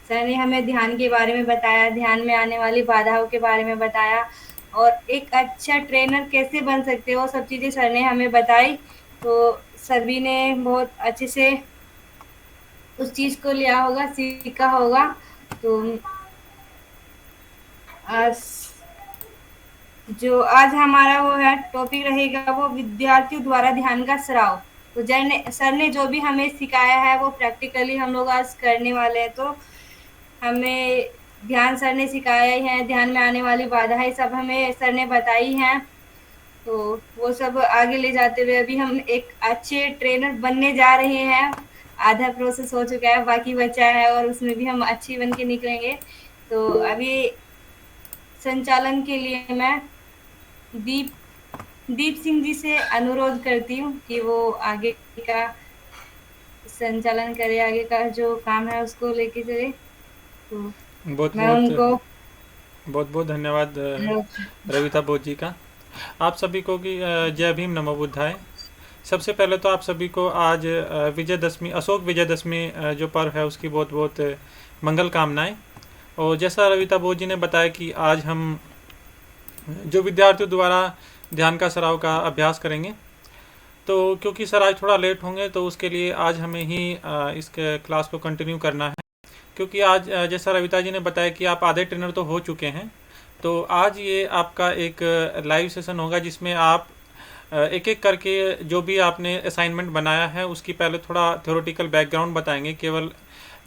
Sir ने हमें ध्यान के बारे में बताया, ध्यान में आने वाली बाधाओं के बारे में बताया और एक अच्छा ट्रेनर कैसे बन सकते हो, वो सब चीज़ें सर ने हमें बताई। तो सभी ने बहुत अच्छे से उस चीज़ को लिया होगा, सीखा होगा। तो आज जो आज हमारा वो है टॉपिक रहेगा, वो विद्यार्थियों द्वारा ध्यान का स्राव। तो सर ने जो भी हमें सिखाया है वो प्रैक्टिकली हम लोग आज करने वाले हैं। तो हमें ध्यान सर ने सिखाया ही है, ध्यान में आने वाली बाधाएं सब हमें सर ने बताई हैं। तो वो सब आगे ले जाते हुए अभी हम एक अच्छे ट्रेनर बनने जा रहे हैं। आधा प्रोसेस हो चुका है, बाकी बचा है और उसमें भी हम अच्छी बन के निकलेंगे। तो अभी संचालन के लिए मैं दीप दीप सिंह जी से अनुरोध करती हूँ कि वो आगे का संचालन करे, आगे का जो काम है उसको लेके चले। तो बहुत मैं बहुत उनको बहुत बहुत धन्यवाद रविता बोध जी का। आप सभी को की जय भीम नमो बुद्धाय। सबसे पहले तो आप सभी को आज विजयदशमी, अशोक विजयदशमी जो पर्व है उसकी बहुत बहुत मंगल कामनाएं। और जैसा रविता बोध जी ने बताया कि आज हम जो विद्यार्थियों द्वारा ध्यान का सराव का अभ्यास करेंगे, तो क्योंकि सर आज थोड़ा लेट होंगे तो उसके लिए आज हमें ही इस क्लास को कंटिन्यू करना है। क्योंकि आज जैसा रविता जी ने बताया कि आप आधे ट्रेनर तो हो चुके हैं, तो आज ये आपका एक लाइव सेशन होगा जिसमें आप एक एक करके जो भी आपने असाइनमेंट बनाया है उसकी पहले थोड़ा थ्योरेटिकल बैकग्राउंड बताएंगे, केवल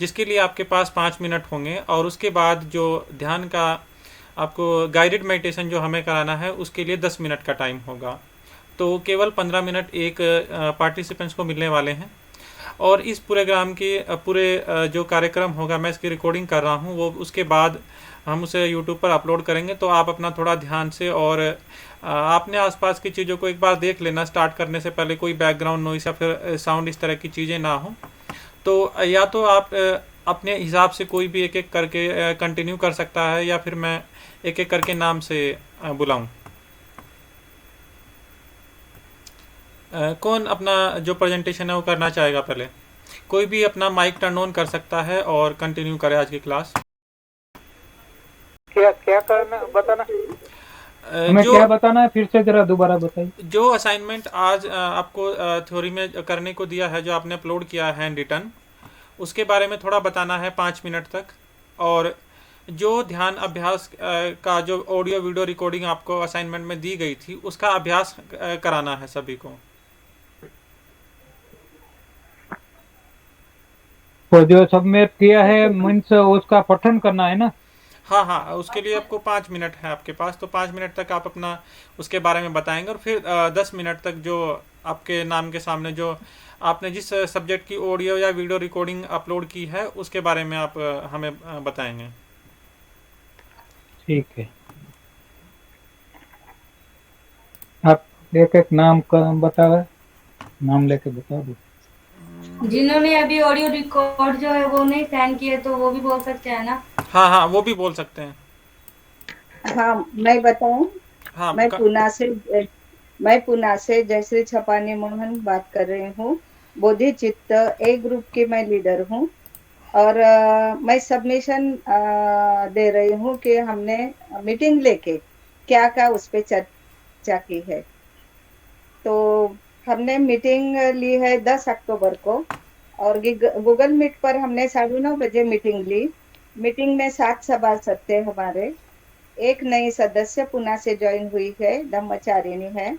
जिसके लिए आपके पास 5 मिनट होंगे। और उसके बाद जो ध्यान का आपको गाइडेड मेडिटेशन जो हमें कराना है उसके लिए 10 मिनट का टाइम होगा। तो केवल 15 मिनट एक पार्टिसिपेंट्स को मिलने वाले हैं। और इस प्रोग्राम के पूरे जो कार्यक्रम होगा, मैं इसकी रिकॉर्डिंग कर रहा हूँ, वो उसके बाद हम उसे यूट्यूब पर अपलोड करेंगे। तो आप अपना थोड़ा ध्यान से और आपने आसपास की चीज़ों को एक बार देख लेना, स्टार्ट करने से पहले कोई बैकग्राउंड नॉइस या फिर साउंड इस तरह की चीज़ें ना हो। तो या तो आप अपने हिसाब से कोई भी एक एक करके कंटिन्यू कर सकता है, या फिर मैं एक एक करके नाम से बुलाऊं। कौन अपना जो प्रेजेंटेशन है वो करना चाहेगा? पहले कोई भी अपना माइक टर्न ऑन कर सकता है और कंटिन्यू करे आज की क्लास। क्या क्या करना बताना? हमें जो क्या बताना है, फिर से जरा दोबारा बताइए। जो असाइनमेंट आज आपको थ्योरी में करने को दिया है, जो आपने अपलोड किया है हैंड रिटन, उसके बारे में थोड़ा बताना है 5 मिनट तक। और जो ध्यान अभ्यास का जो ऑडियो वीडियो रिकॉर्डिंग आपको असाइनमेंट में दी गई थी उसका अभ्यास कराना है सभी को। तो जो सबमिट किया है मीन्स उसका पठन करना है ना। हाँ हाँ, उसके लिए आपको 5 मिनट है आपके पास, तो 5 मिनट तक आप अपना उसके बारे में बताएंगे। और फिर 10 मिनट तक जो आपके नाम के सामने जो आपने जिस सब्जेक्ट की ऑडियो या वीडियो रिकॉर्डिंग अपलोड की है उसके बारे में आप हमें बताएंगे। ठीक है, आप एक एक नाम का बता रहे, नाम लेके बता दो। जिन्होंने अभी ऑडियो रिकॉर्ड जो है वो नहीं सेंड किए तो वो भी बोल सकते हैं ना। हाँ हाँ, वो भी बोल सकते हैं। हाँ, मैं बताऊं। हाँ मैं पूना से जयश्री छपानी मोहन बात कर रही हूँ। बोधि चित्त ए ग्रुप की मैं लीडर हूँ। और मैं सबमिशन दे रही हूँ कि हमने मीटिंग लेके क्या क्या उस पे चर्चा की है। तो हमने मीटिंग ली है 10 अक्टूबर को, और गूगल मीट पर हमने 9:30 बजे मीटिंग ली। मीटिंग में 7 सभासद थे हमारे। एक नई सदस्य पुणे से ज्वाइन हुई है, ब्रह्मचारिणी है।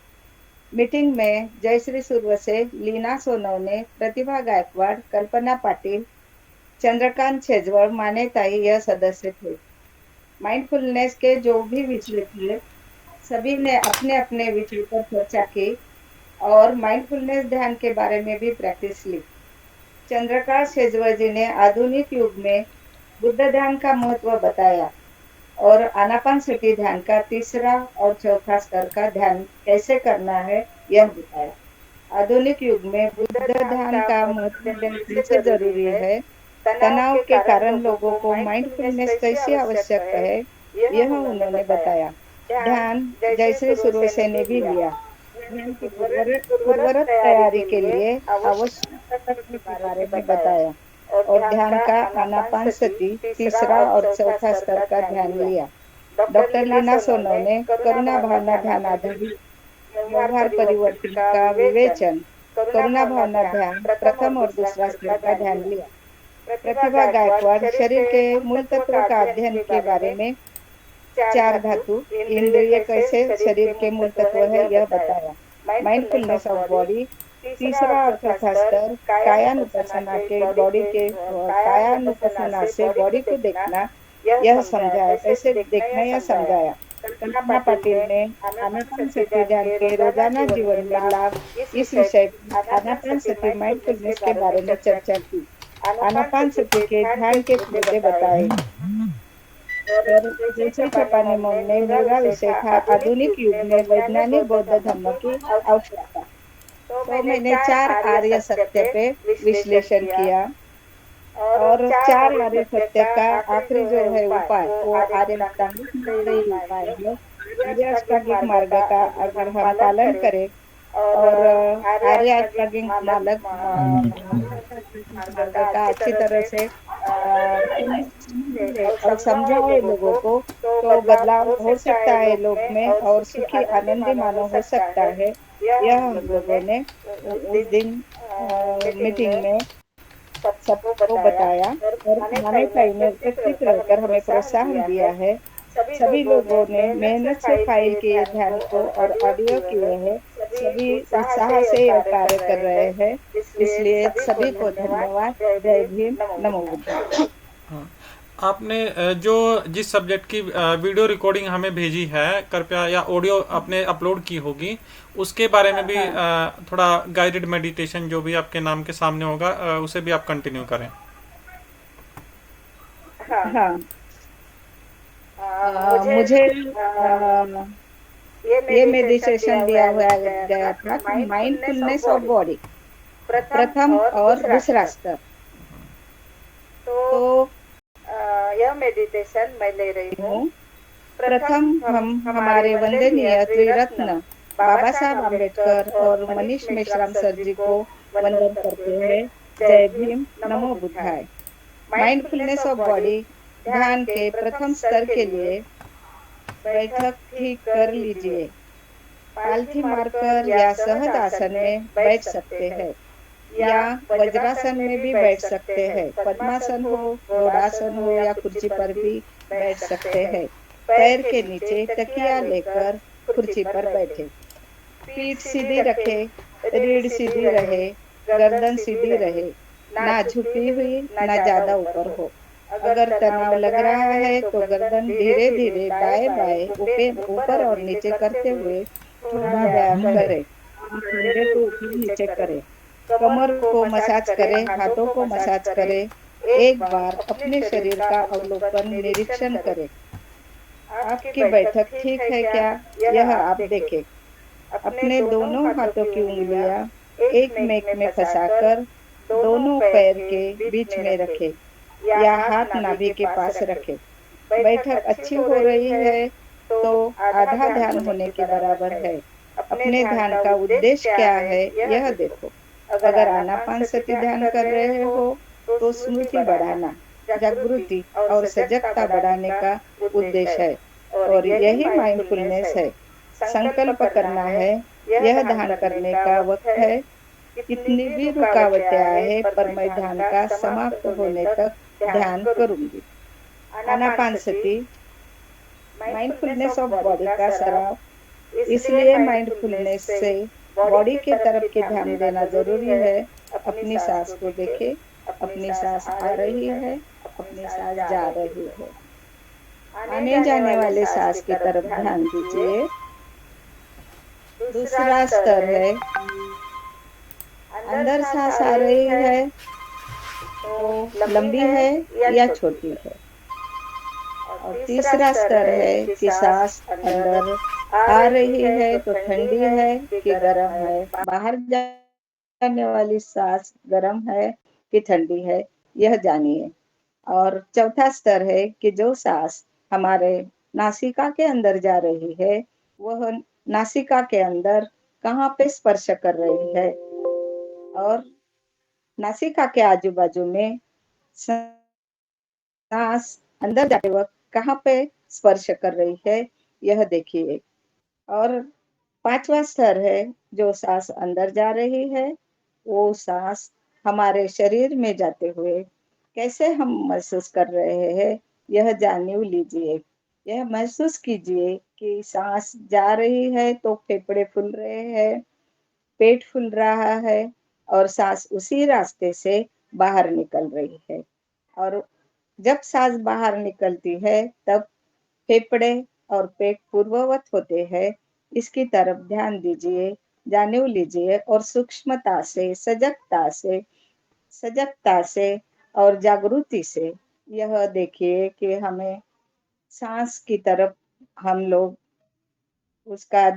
मीटिंग में जयश्री सुरवसे, लीना सोनवने, प्रतिभा गायकवाड़, कल्पना पाटिल, चंद्रकांत छेजवड़, मानेताई यह सदस्य थे। माइंडफुलनेस के जो भी विषय थे, सभी ने अपने अपने विषय पर चर्चा की और माइंडफुलनेस ध्यान के बारे में भी प्रैक्टिस ली। चंद्रकांत छेजवड़ जी ने आधुनिक युग में बुद्ध ध्यान का महत्व बताया और आनापानसती ध्यान का तीसरा और चौथा स्तर का ध्यान कैसे करना है यह बताया। आधुनिक युग में बुद्ध ध्यान का महत्व कैसे जरूरी है, तनाव के कारण लोगों को माइंडफुलनेस कैसी आवश्यक है, यह उन्होंने बताया। ध्यान जयश्री सुरवसे ने भी लिया। ध्यान की पूर्वरत तैयारी के लिए आवश्यक के बारे में बताया और ध्यान का आनापानसति तीसरा और चौथा स्तर का ध्यान लिया। डॉक्टर लीना सोनो ने करुणा भावना ध्यान आधारित व्यवहार परिवर्तन का विवेचन, करुणा भावना ध्यान प्रथम और दूसरा स्तर का ध्यान लिया। प्रतिभा गायकवाड़ शरीर के मूल तत्व का अध्ययन के बारे में चार धातु इंद्रिय कैसे शरीर के मूल तत्व है यह बताया। माइंडफुलनेस ऑफ बॉडी तीसरा और चौथा स्तर कायानुपसना के बॉडी के कायानुपसना से बॉडी को देखना यह समझाया, कैसे देखना यह समझाया। कल्पना पाटिल ने आनापानसति ध्यान के रोजाना जीवन में लाभ इस विषय आनापानसति माइंडफुलनेस के बारे में चर्चा की। आनापानसति के ध्यान के फायदे बताए और जैसे चपानेमोन ने मेरा विषय था आधुनिक युग में वैज्ञानिक बौद्ध धर्म की आवश्यकता। तो मैंने 4 आर्य सत्य पे विश्लेषण किया और 4 आर्य सत्य का आखिरी जो है उपाय वो आर्य अष्टांगिक उपाय है। आर्य अष्टांगिक मार्ग का अगर हम पालन करें और आर्य अष्टांगिक मार्ग का अच्छी तरह से और समझाए लोगों को तो बदलाव हो सकता है लोग में और सुखी आनंदी मानव हो सकता है। यह हम लोगों ने उस दिन मीटिंग में सबको बताया और माने भाई ने उपस्थित रहकर हमें प्रोत्साहन दिया है। सभी लोगों ने मेहनत से फाइल किए ध्यान को और ऑडियो किए हैं। सभी उत्साह से यह कार्य कर रहे हैं, इसलिए सभी को धन्यवाद। जय भीम, नमो बुद्धाय। हाँ, आपने जो जिस सब्जेक्ट की वीडियो रिकॉर्डिंग हमें भेजी है कृपया या ऑडियो आपने अपलोड की होगी उसके बारे में भी थोड़ा गाइडेड मेडिटेशन जो भी आपके नाम के सामने होगा उसे भी आप कंटिन्यू करें। हाँ, मुझे ये मेडिटेशन दिया हुआ गया था माइंडफुलनेस ऑफ बॉडी प्रथम और दूसरा स्तर। तो यह मेडिटेशन मैं ले रही हूँ। प्रथम हम हमारे वंदनीय त्रिरत्न बाबा साहब अम्बेडकर और मनीष मेश्राम सर जी को वंदन करते हैं। जय भीम, नमो बुद्धाय। माइंडफुलनेस ऑफ बॉडी ध्यान के प्रथम स्तर के लिए बैठक ठीक कर लीजिए। पालथी मारकर या सहज आसन में बैठ सकते हैं या वज्रासन में भी बैठ सकते हैं। पद्मासन हो, घोड़ासन हो या कुर्सी पर भी बैठ सकते हैं। पैर के नीचे तकिया लेकर कुर्सी पर बैठे। पीठ सीधी रखे, रीढ़ सीधी रहे, गर्दन सीधी रहे, ना झुकी हुई ना ज्यादा ऊपर हो। अगर तनाव लग रहा है तो गर्दन धीरे धीरे दाएं बाएं ऊपर और नीचे करते हुए थोड़ा व्यायाम करें। कंधे को ऊपर नीचे करें, कमर को मसाज करें, हाथों को मसाज करें। एक बार अपने शरीर का अवलोकन निरीक्षण करें। आपकी बैठक ठीक है क्या यह आप देखें। अपने दोनों हाथों की उंगलियां एक में फंसाकर दोनों पैर के बीच में रखें या हाथ नाभि के पास रखें। बैठक अच्छी हो रही है तो आधा ध्यान होने के बराबर है। अपने ध्यान का उद्देश्य क्या है यह देखो। अगर आनापानसति ध्यान कर रहे हो तो स्मृति बढ़ाना, जागृति और सजगता बढ़ाने का उद्देश्य है और यही माइंडफुलनेस है। संकल्प करना है, यह ध्यान करने का वक्त है। कितनी भी रुकावटें आए पर मैं ध्यान का समाप्त होने तक ध्यान करूंगी। आनापानसति माइंडफुलनेस ऑफ बॉडी का सराव, इसलिए माइंडफुलनेस से बॉडी के तरफ के ध्यान देना जरूरी है। अपनी सांस को देखें, अपनी सांस आ रही है, अपनी सांस जा रही है। आने जाने वाले सांस की तरफ ध्यान दीजिए। दूसरा स्तर है, अंदर सांस आ रही है तो लंबी है या छोटी है। और तीसरा स्तर है कि सांस अंदर आ रही है तो ठंडी है कि गर्म है। बाहर जाने वाली सांस गर्म है कि ठंडी है यह जानिए। और चौथा स्तर है कि जो सांस हमारे नासिका के अंदर जा रही है वह नासिका के अंदर कहाँ पे स्पर्श कर रही है और नासिका के आजू बाजू में सांस अंदर जाते वक्त कहाँ पे स्पर्श कर रही है, यह देखिए। और पांचवा स्तर है, जो सांस अंदर जा रही है, वो सांस हमारे शरीर में जाते हुए कैसे हम महसूस कर रहे हैं, यह जान लीजिए। यह महसूस कीजिए कि सांस जा रही है तो फेफड़े फूल रहे हैं, पेट फूल रहा है, और सांस उसी रास्ते से बाहर निकल रही है। और जब सांस बाहर निकलती है तब फेफड़े और पेट पूर्ववत होते हैं। इसकी तरफ ध्यान दीजिए, जाने लीजिए, और सूक्ष्मता से, सजगता से और जागृति से यह देखिए कि हमें सांस की तरफ हम लोग उसका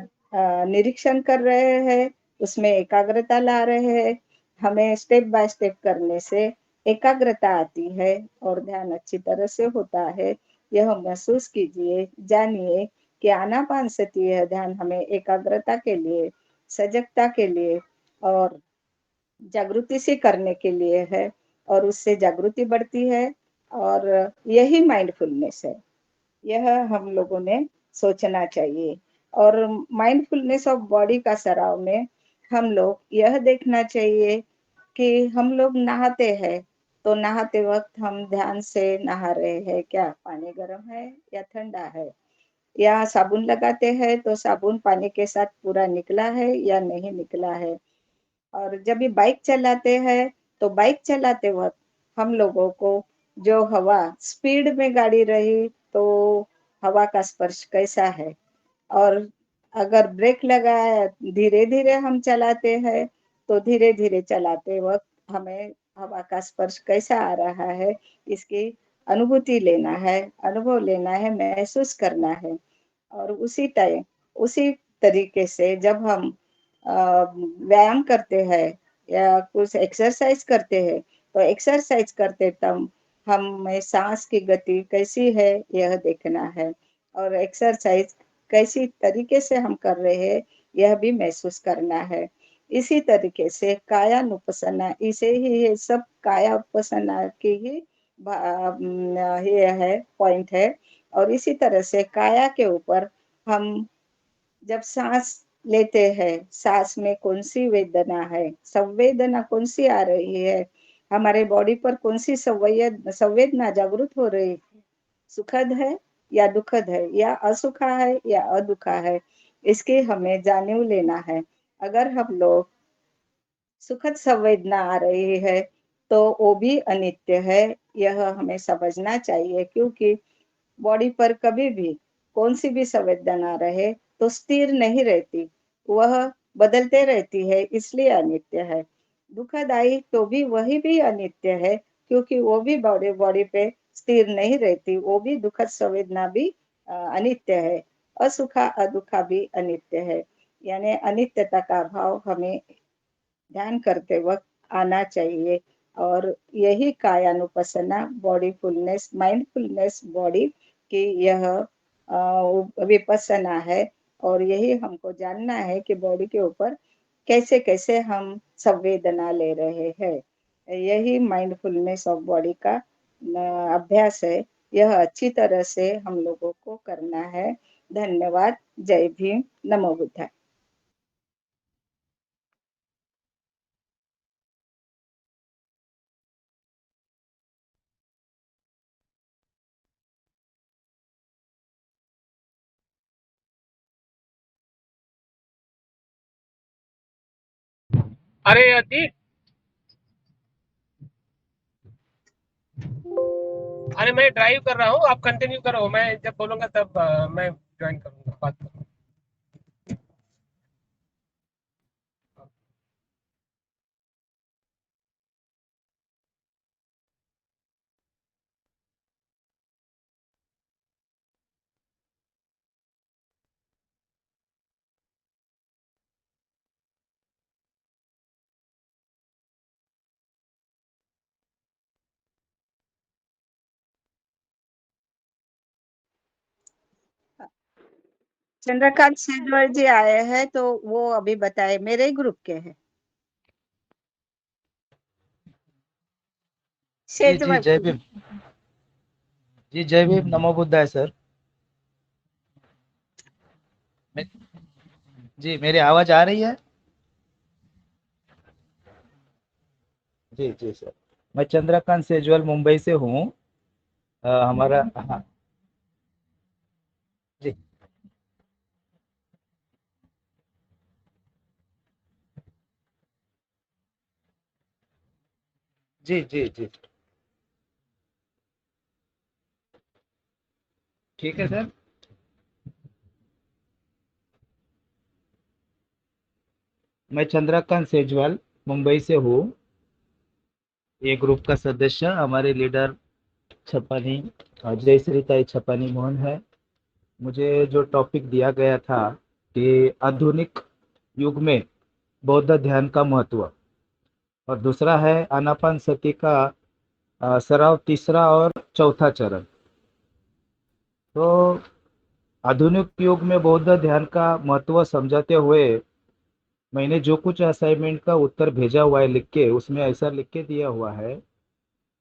निरीक्षण कर रहे हैं, उसमें एकाग्रता ला रहे हैं। हमें स्टेप बाय स्टेप करने से एकाग्रता आती है और ध्यान अच्छी तरह से होता है। यह महसूस कीजिए, जानिए कि आनापानसति यह ध्यान हमें एकाग्रता के लिए, सजगता के लिए और जागृति से करने के लिए है, और उससे जागृति बढ़ती है, और यही माइंडफुलनेस है। यह हम लोगों ने सोचना चाहिए। और माइंडफुलनेस ऑफ बॉडी का सराव में हम लोग यह देखना चाहिए कि हम लोग नहाते हैं तो नहाते वक्त हम ध्यान से नहा रहे हैं, क्या पानी गर्म है या ठंडा है, या साबुन लगाते हैं तो साबुन पानी के साथ पूरा निकला है या नहीं निकला है। और जब भी बाइक चलाते हैं तो बाइक चलाते वक्त हम लोगों को जो हवा स्पीड में गाड़ी रही तो हवा का स्पर्श कैसा है, और अगर ब्रेक लगाए धीरे धीरे हम चलाते हैं तो धीरे धीरे चलाते वक्त हमें हवा का स्पर्श कैसा आ रहा है, इसकी अनुभूति लेना है, अनुभव लेना है, महसूस करना है। और उसी तरीके से जब हम व्यायाम करते हैं या कुछ एक्सरसाइज करते हैं तो एक्सरसाइज करते तब हमें सांस की गति कैसी है यह देखना है, और एक्सरसाइज कैसी तरीके से हम कर रहे हैं यह भी महसूस करना है। इसी तरीके से कायानुपसना, इसे ही ये सब कायानुपसना की ही ये है पॉइंट है। और इसी तरह से काया के ऊपर हम जब सांस लेते हैं, सांस में कौन सी वेदना है, संवेदना कौन सी आ रही है, हमारे बॉडी पर कौन सी संवेदना जागृत हो रही है, सुखद है या दुखद है, या असुखा है या अदुखा है, इसके हमें जाने लेना है। अगर हम लोग सुखद संवेदना आ रही है तो वो भी अनित्य है, यह हमें समझना चाहिए। क्योंकि बॉडी पर कभी भी कौन सी भी संवेदना रहे तो स्थिर नहीं रहती, वह बदलते रहती है, इसलिए अनित्य है। दुखद आई तो भी वही भी अनित्य है, क्योंकि वो भी बॉडी बॉडी पे स्थिर नहीं रहती, वो भी दुखद संवेदना भी अनित्य है। असुखा अदुखा भी अनित्य है। यानी अनित्यता का भाव हमें ध्यान करते वक्त आना चाहिए। और यही कायानुपसना, बॉडी फुलनेस, माइंडफुलनेस बॉडी की यह विपसना है। और यही हमको जानना है कि बॉडी के ऊपर कैसे कैसे हम संवेदना ले रहे हैं। यही माइंडफुलनेस ऑफ बॉडी का अभ्यास है। यह अच्छी तरह से हम लोगों को करना है। धन्यवाद। जय भीम। नमो बुद्धाय। अरे अतीक, अरे मैं ड्राइव कर रहा हूँ, आप कंटिन्यू करो, मैं जब बोलूंगा तब मैं ज्वाइन करूंगा, बात करूंगा। चंद्रकांत सेजवर जी आए हैं तो वो अभी बताए, मेरे ही ग्रुप के हैं। शेज जी जय भीम। जी जय भीम, नमो बुद्धाय सर। मैं- जी मेरी आवाज आ रही है? जी जी सर। मैं चंद्रकांत सेजवाल मुंबई से हूँ। हमारा हाँ। जी जी जी जी। ठीक है सर। मैं चंद्रकांत सेजवाल मुंबई से हूँ। ये ग्रुप का सदस्य हमारे लीडर छपानी जय श्रीताई छपानी मोहन है। मुझे जो टॉपिक दिया गया था कि आधुनिक युग में बौद्ध ध्यान का महत्व, और दूसरा है आनापान सती का सराव, तीसरा और चौथा चरण। तो आधुनिक युग में बौद्ध ध्यान का महत्व समझाते हुए मैंने जो कुछ असाइनमेंट का उत्तर भेजा हुआ है लिख के, उसमें ऐसा लिख के दिया हुआ है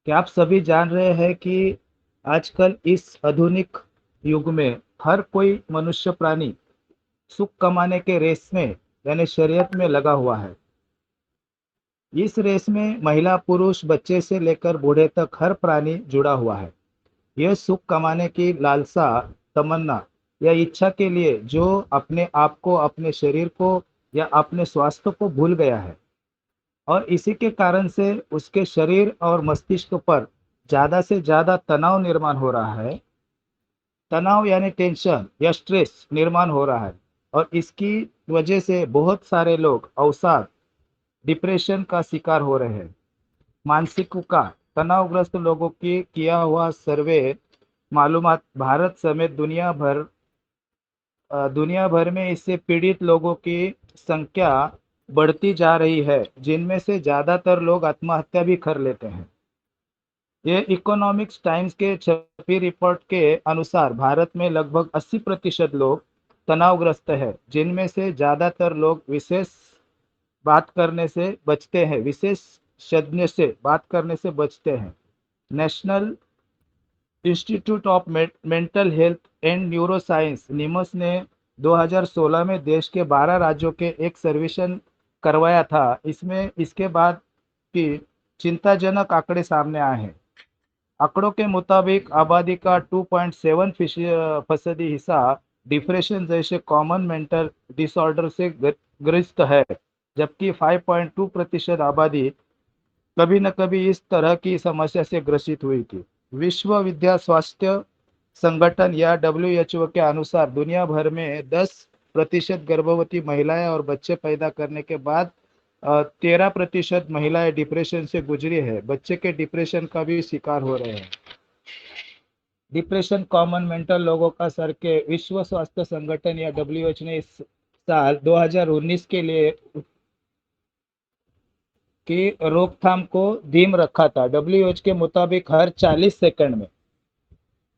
कि आप सभी जान रहे हैं कि आजकल इस आधुनिक युग में हर कोई मनुष्य प्राणी सुख कमाने के रेस में यानी शरीयत में लगा हुआ है। इस रेस में महिला पुरुष बच्चे से लेकर बूढ़े तक हर प्राणी जुड़ा हुआ है। यह सुख कमाने की लालसा, तमन्ना या इच्छा के लिए जो अपने आप को, अपने शरीर को या अपने स्वास्थ्य को भूल गया है, और इसी के कारण से उसके शरीर और मस्तिष्क पर ज़्यादा से ज़्यादा तनाव निर्माण हो रहा है। तनाव यानी टेंशन या स्ट्रेस निर्माण हो रहा है, और इसकी वजह से बहुत सारे लोग अवसाद, डिप्रेशन का शिकार हो रहे हैं। मानसिक का तनावग्रस्त लोगों की किया हुआ सर्वे मालूमात भारत समेत दुनिया भर में इससे पीड़ित लोगों की संख्या बढ़ती जा रही है, जिनमें से ज़्यादातर लोग आत्महत्या भी कर लेते हैं। ये इकोनॉमिक्स टाइम्स के छपी रिपोर्ट के अनुसार भारत में लगभग 80% लोग तनावग्रस्त हैं, जिनमें से ज़्यादातर लोग विशेषज्ञ से बात करने से बचते हैं। National Institute of Mental Health and Neuro Science NIMHANS ने 2016 में देश के 12 राज्यों के एक सर्वेक्षण करवाया था। इसमें इसके बाद की चिंताजनक आंकड़े सामने आए हैं। आंकड़ों के मुताबिक आबादी का 2.7% हिस्सा डिप्रेशन जैसे कॉमन मेंटल डिसऑर्डर से ग्रस्त है, जबकि 5.2% आबादी कभी न कभी इस तरह की समस्या से ग्रसित हुई थी। विश्व विद्या स्वास्थ्य संगठन या WHO के अनुसार दुनिया भर में 10% गर्भवती महिलाएं और बच्चे पैदा करने के बाद 13% महिलाएं डिप्रेशन से गुजरी है। बच्चे के डिप्रेशन का भी शिकार हो रहे हैं। डिप्रेशन कॉमन मेंटल लोगों का सर के विश्व स्वास्थ्य संगठन या WHO ने इस साल 2019 के लिए की रोकथाम को धीम रखा था। WHO के मुताबिक हर 40 सेकंड में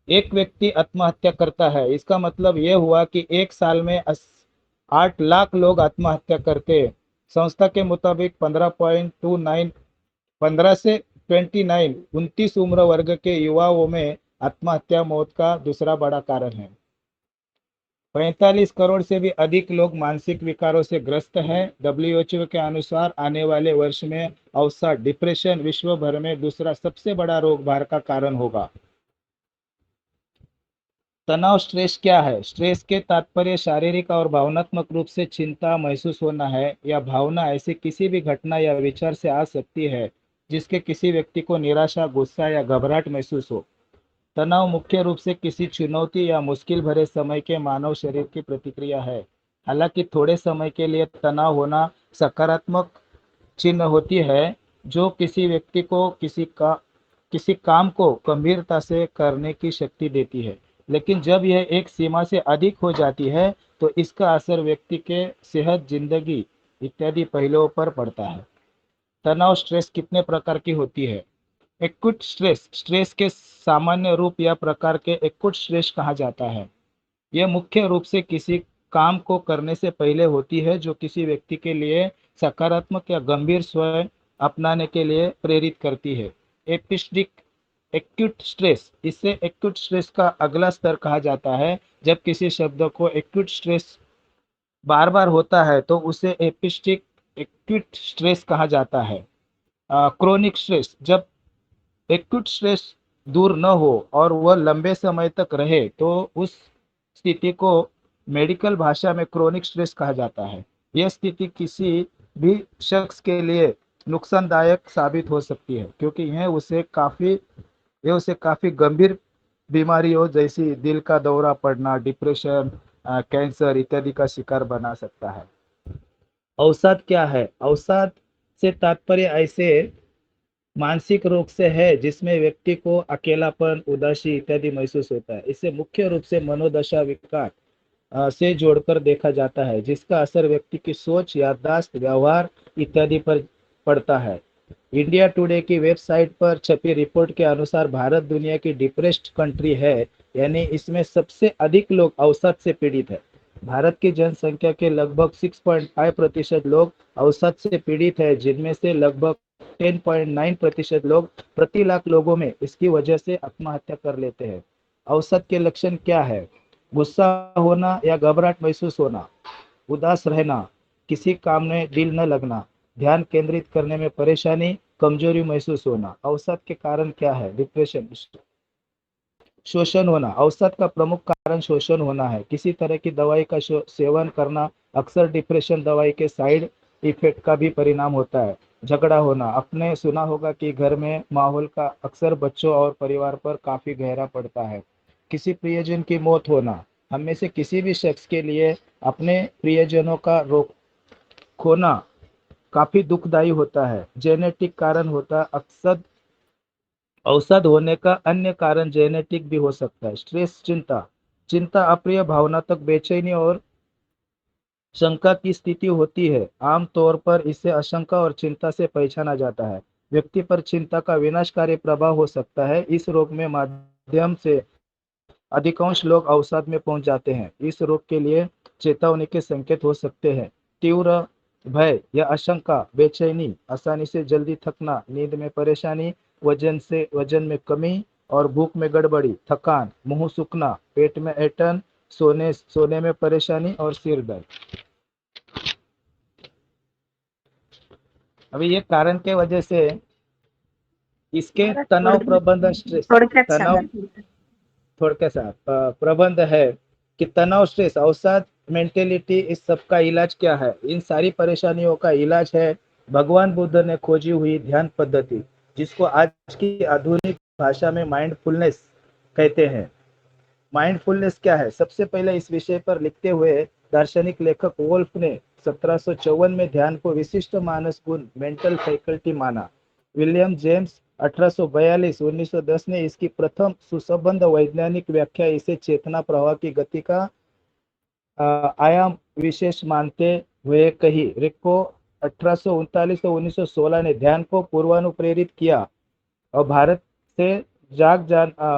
एक व्यक्ति आत्महत्या करता है। इसका मतलब यह हुआ कि एक साल में 8 लाख लोग आत्महत्या करते हैं। संस्था के मुताबिक 15 से 29 उम्र वर्ग के युवाओं में आत्महत्या मौत का दूसरा बड़ा कारण है। 45 करोड़ से भी अधिक लोग मानसिक विकारों से ग्रस्त हैं। WHO के अनुसार आने वाले वर्ष में अवसाद, डिप्रेशन विश्व भर में दूसरा सबसे बड़ा रोग भार का कारण होगा। तनाव स्ट्रेस क्या है? स्ट्रेस के तात्पर्य शारीरिक और भावनात्मक रूप से चिंता महसूस होना है। यह भावना ऐसी किसी भी घटना या विचार से आ सकती है जिसके किसी व्यक्ति को निराशा, गुस्सा या घबराहट महसूस हो। तनाव मुख्य रूप से किसी चुनौती या मुश्किल भरे समय के मानव शरीर की प्रतिक्रिया है। हालांकि थोड़े समय के लिए तनाव होना सकारात्मक चिन्ह होती है, जो किसी व्यक्ति को किसी काम को गंभीरता से करने की शक्ति देती है। लेकिन जब यह एक सीमा से अधिक हो जाती है तो इसका असर व्यक्ति के सेहत, जिंदगी इत्यादि पहलुओं पर पड़ता है। तनाव स्ट्रेस कितने प्रकार की होती है? एक्यूट स्ट्रेस, स्ट्रेस के सामान्य रूप या प्रकार के एक्यूट स्ट्रेस कहा जाता है। यह मुख्य रूप से किसी काम को करने से पहले होती है, जो किसी व्यक्ति के लिए सकारात्मक या गंभीर स्वयं अपनाने के लिए प्रेरित करती है। एपिस्टिक एक्यूट स्ट्रेस, इससे एक्यूट स्ट्रेस का अगला स्तर कहा जाता है। जब किसी शब्द को एक्यूट स्ट्रेस बार बार होता है तो उसे एपिस्टिक एक्यूट स्ट्रेस कहा जाता है। क्रोनिक स्ट्रेस, जब एक्यूट स्ट्रेस दूर न हो और वह लंबे समय तक रहे तो उस स्थिति को मेडिकल भाषा में क्रोनिक स्ट्रेस कहा जाता है। यह स्थिति किसी भी शख्स के लिए नुकसानदायक साबित हो सकती है क्योंकि यह उसे काफी गंभीर बीमारियों जैसी दिल का दौरा पड़ना, डिप्रेशन, कैंसर इत्यादि का शिकार बना सकता है। अवसाद क्या है? अवसाद से तात्पर्य ऐसे मानसिक रोग से है जिसमें व्यक्ति को अकेलापन, उदासी इत्यादि महसूस होता है। इसे मुख्य रूप से मनोदशा विकार से जोड़कर देखा जाता है जिसका असर व्यक्ति की सोच, याददाश्त, व्यवहार इत्यादि पर पड़ता है। इंडिया टुडे की वेबसाइट पर छपी रिपोर्ट के अनुसार भारत दुनिया की डिप्रेस्ड कंट्री है, यानी इसमें सबसे अधिक लोग अवसाद से पीड़ित है। भारत की जनसंख्या के लगभग 6.5% लोग अवसाद से पीड़ित है, जिनमें से लगभग 10.9% लोग प्रति लाख लोगों में इसकी वजह से आत्महत्या कर लेते हैं। अवसाद के लक्षण क्या है? गुस्सा होना या घबराहट महसूस होना, उदास रहना, किसी काम में दिल न लगना, ध्यान केंद्रित करने में परेशानी, कमजोरी महसूस होना। अवसाद के कारण क्या है? डिप्रेशन, शोषण होना। अवसाद का प्रमुख कारण शोषण होना है। किसी तरह की दवाई का सेवन करना अक्सर डिप्रेशन दवाई के साइड इफेक्ट का भी परिणाम होता है। झगड़ा होना, आपने सुना होगा कि घर में माहौल का अक्सर बच्चों और परिवार पर काफी गहरा पड़ता है। किसी प्रियजन की मौत होना, हम में से किसी भी शख्स के लिए अपने प्रियजनों का रोक खोना काफी दुखदायी होता है। जेनेटिक कारण होता है। अक्सर अवसाद होने का अन्य कारण जेनेटिक भी हो सकता है। स्ट्रेस, चिंता, चिंता अप्रिय भावनात्मक बेचैनी और शंका की स्थिति होती है। आमतौर पर इसे आशंका और चिंता से पहचाना जाता है। व्यक्ति पर चिंता का विनाशकारी प्रभाव हो सकता है। इस रोग में माध्यम से अधिकांश लोग अवसाद में पहुंच जाते हैं। इस रोग के लिए चेतावनी के संकेत हो सकते हैं: तीव्र भय या आशंका, बेचैनी, आसानी से जल्दी थकना, नींद में परेशानी, वजन में कमी और भूख में गड़बड़ी, थकान, मुंह सूखना, पेट में ऐंठन, सोने में परेशानी और सिर दर्द। अभी ये कारण के वजह से इसके तनाव प्रबंधन, स्ट्रेस थोडक्यात तनाव, सांगा. थोड़के साथ प्रबंध है कि तनाव, स्ट्रेस, अवसाद, मेंटेलिटी, इस सब का इलाज क्या है? इन सारी परेशानियों का इलाज है भगवान बुद्ध ने खोजी हुई ध्यान पद्धति, जिसको आज की आधुनिक भाषा में माइंडफुलनेस कहते हैं। माइंडफुलनेस क्या है? सबसे पहले इस विषय पर लिखते हुए दार्शनिक लेखक वोल्फ ने 1754 में ध्यान को विशिष्ट मानस गुण, मेंटल फैकल्टी माना। विलियम जेम्स 1842-1910 ने इसकी प्रथम सुसंबद्ध वैज्ञानिक व्याख्या इसे चेतना प्रवाह की गति का आयाम विशेष मानते हुए कही। रिको 1839-1916 ने ध्यान को पूर्वानुप्रेरित किया और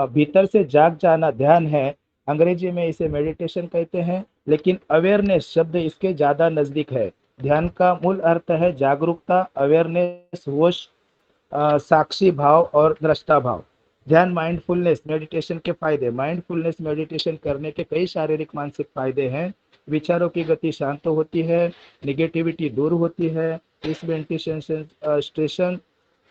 भीतर से जाग जाना ध्यान है। अंग्रेजी में इसे मेडिटेशन कहते हैं, लेकिन अवेयरनेस शब्द इसके ज्यादा नजदीक है। ध्यान का मूल अर्थ है जागरूकता, अवेयरनेस, होश, साक्षी भाव और दृष्टा भाव। ध्यान, माइंडफुलनेस मेडिटेशन के फायदे। माइंडफुलनेस मेडिटेशन करने के कई शारीरिक मानसिक फायदे हैं। विचारों की गति शांत होती है, निगेटिविटी दूर होती है, इस मेडिटेशन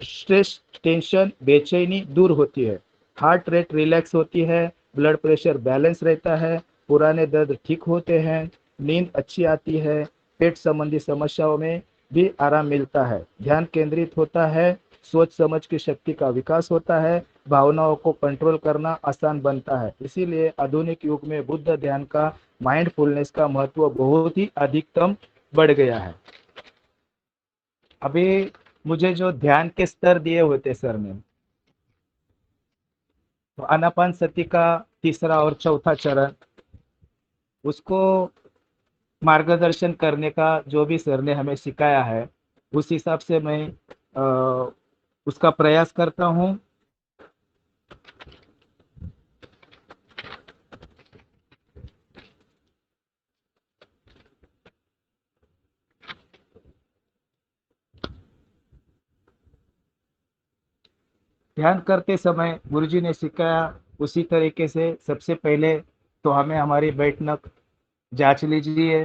स्ट्रेस, टेंशन, बेचैनी दूर होती है, हार्ट रेट रिलैक्स होती है, ब्लड प्रेशर बैलेंस रहता है, पुराने दर्द ठीक होते हैं, नींद अच्छी आती है, पेट संबंधी समस्याओं में भी आराम मिलता है, ध्यान केंद्रित होता है, सोच समझ की शक्ति का विकास होता है, भावनाओं को कंट्रोल करना आसान बनता है। इसीलिए आधुनिक युग में बुद्ध ध्यान का, माइंडफुलनेस का महत्व बहुत ही अधिकतम बढ़ गया है। अभी मुझे जो ध्यान के स्तर दिए होते सर ने, तो आनापानसति का तीसरा और चौथा चरण, उसको मार्गदर्शन करने का जो भी सर ने हमें सिखाया है, उस हिसाब से मैं उसका प्रयास करता हूँ। ध्यान करते समय गुरुजी ने सिखाया उसी तरीके से सबसे पहले तो हमें हमारी बैठक जांच लीजिए।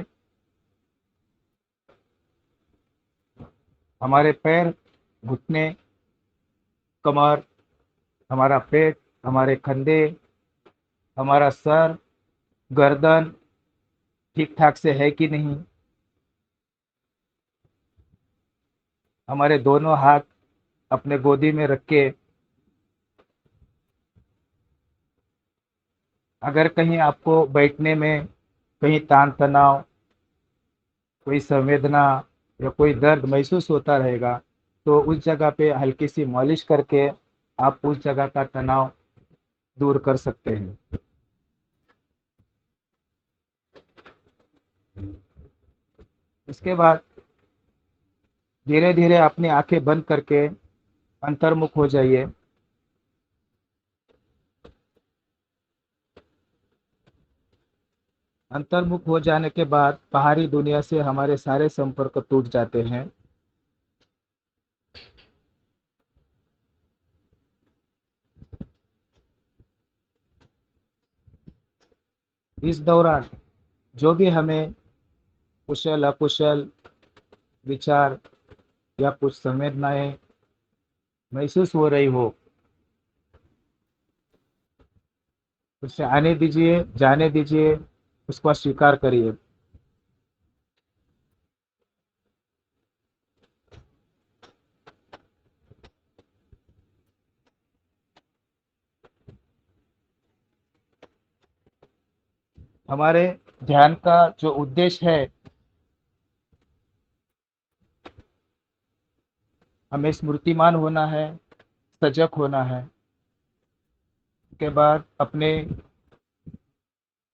हमारे पैर, घुटने, कमर, हमारा पेट, हमारे कंधे, हमारा सर, गर्दन ठीक ठाक से है कि नहीं। हमारे दोनों हाथ अपने गोदी में रख के अगर कहीं आपको बैठने में कहीं तान तनाव, कोई संवेदना या कोई दर्द महसूस होता रहेगा तो उस जगह पे हल्की सी मालिश करके आप उस जगह का तनाव दूर कर सकते हैं। इसके बाद धीरे धीरे अपनी आंखें बंद करके अंतर्मुख हो जाइए। अंतर्मुख हो जाने के बाद बाहरी दुनिया से हमारे सारे संपर्क टूट जाते हैं। इस दौरान जो भी हमें कुशल अकुशल विचार या कुछ संवेदनाएं महसूस हो रही हो उसे आने दीजिए, जाने दीजिए, उसको स्वीकार करिए। हमारे ध्यान का जो उद्देश्य है, हमें स्मृतिमान होना है, सजग होना है। के बाद अपने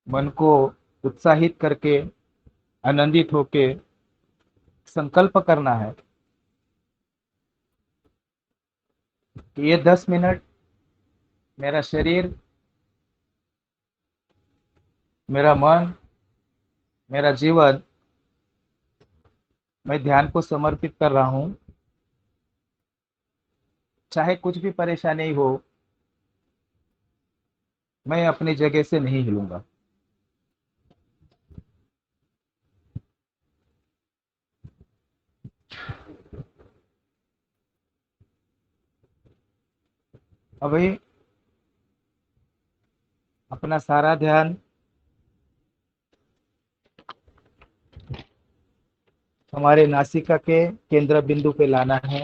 मन को उत्साहित करके आनंदित होके संकल्प करना है कि ये 10 मिनट मेरा शरीर, मेरा मन, मेरा जीवन मैं ध्यान को समर्पित कर रहा हूँ। चाहे कुछ भी परेशानी हो, मैं अपनी जगह से नहीं हिलूंगा। अभी अपना सारा ध्यान हमारे नासिका के केंद्र बिंदु पे लाना है।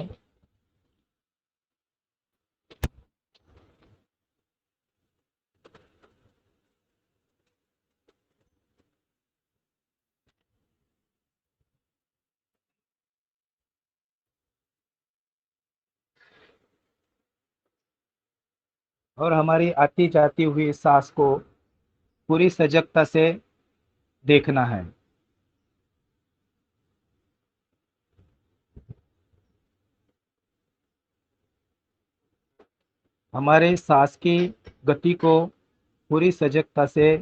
और हमारी आती जाती हुई सांस को पूरी सजगता से देखना है। हमारे सांस की गति को पूरी सजगता से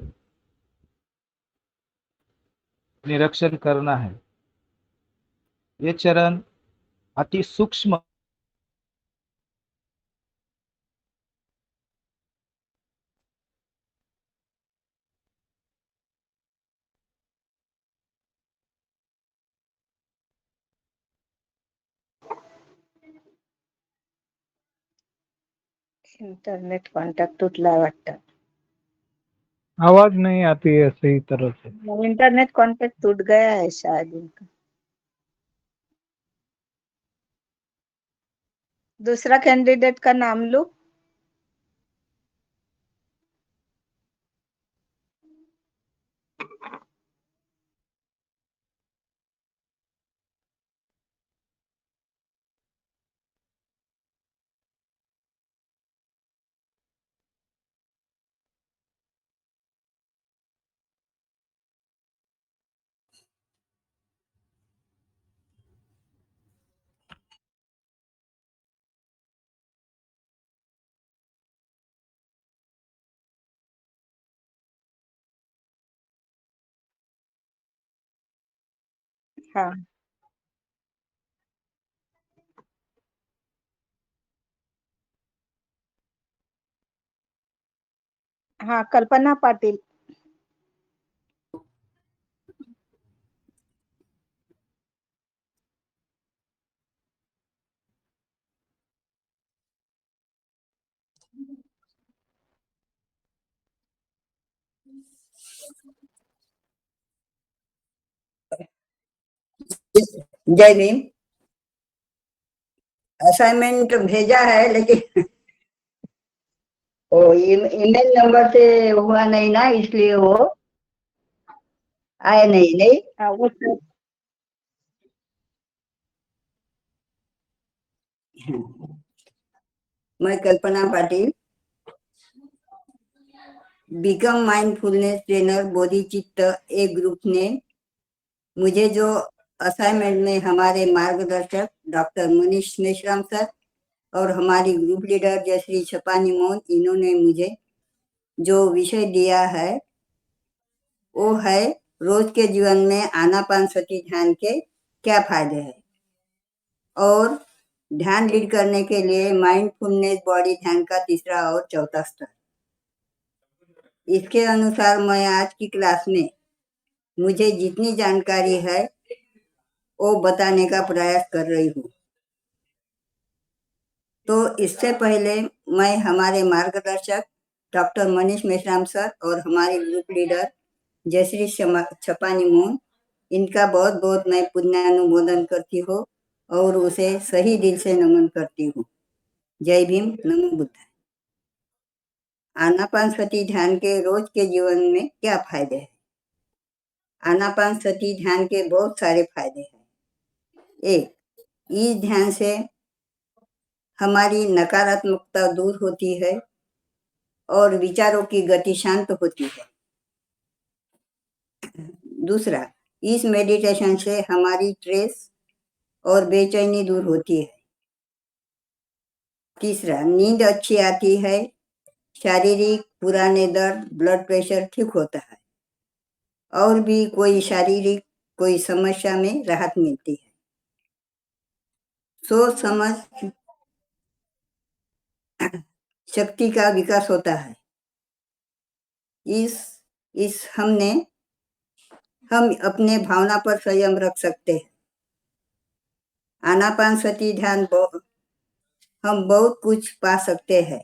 निरीक्षण करना है। ये चरण अति सूक्ष्म इंटरनेट कॉन्टैक्ट तुटला वाटतं। आवाज नहीं आती है सही तरह से। इंटरनेट कॉन्टैक्ट टूट गया है शायद इनका। दूसरा कैंडिडेट का नाम लो। हाँ, हाँ, कल्पना पाटिल। जय भीम। असाइनमेंट भेजा है लेकिन वो ईमेल नंबर से हुआ नहीं ना, इसलिए वो आया नहीं। वो मैं कल्पना पाटिल, बिकम माइंडफुलनेस ट्रेनर बोधिचित्त ए ग्रुप ने मुझे जो असाइनमेंट में हमारे मार्गदर्शक डॉक्टर मनीष मेश्राम सर और हमारी ग्रुप लीडर जयश्री छपानी मोहन, इन्होंने मुझे जो विषय दिया है वो है रोज के जीवन में आनापानसती ध्यान के क्या फायदे हैं और ध्यान लीड करने के लिए माइंडफुलनेस बॉडी ध्यान का तीसरा और चौथा स्तर। इसके अनुसार मैं आज की क्लास में मुझे जितनी जानकारी है वो बताने का प्रयास कर रही हूँ। तो इससे पहले मैं हमारे मार्गदर्शक डॉक्टर मनीष मेश्राम सर और हमारे ग्रुप लीडर जयश्री छपानी मोहन, इनका बहुत बहुत मैं पुण्यानुमोदन करती हूँ और उसे सही दिल से नमन करती हूँ। जय भीम, नमो बुद्धाय। आनापानसती ध्यान के रोज के जीवन में क्या फायदे हैं? आनापानसती ध्यान के बहुत सारे फायदे हैं। एक, इस ध्यान से हमारी नकारात्मकता दूर होती है और विचारों की गति शांत होती है। दूसरा, इस मेडिटेशन से हमारी स्ट्रेस और बेचैनी दूर होती है। तीसरा, नींद अच्छी आती है, शारीरिक पुराने दर्द, ब्लड प्रेशर ठीक होता है और भी कोई शारीरिक कोई समस्या में राहत मिलती है। सोच समझ शक्ति का विकास होता है। हम अपने भावना पर संयम रख सकते हैं। आनापानसती ध्यान हम बहुत कुछ पा सकते हैं।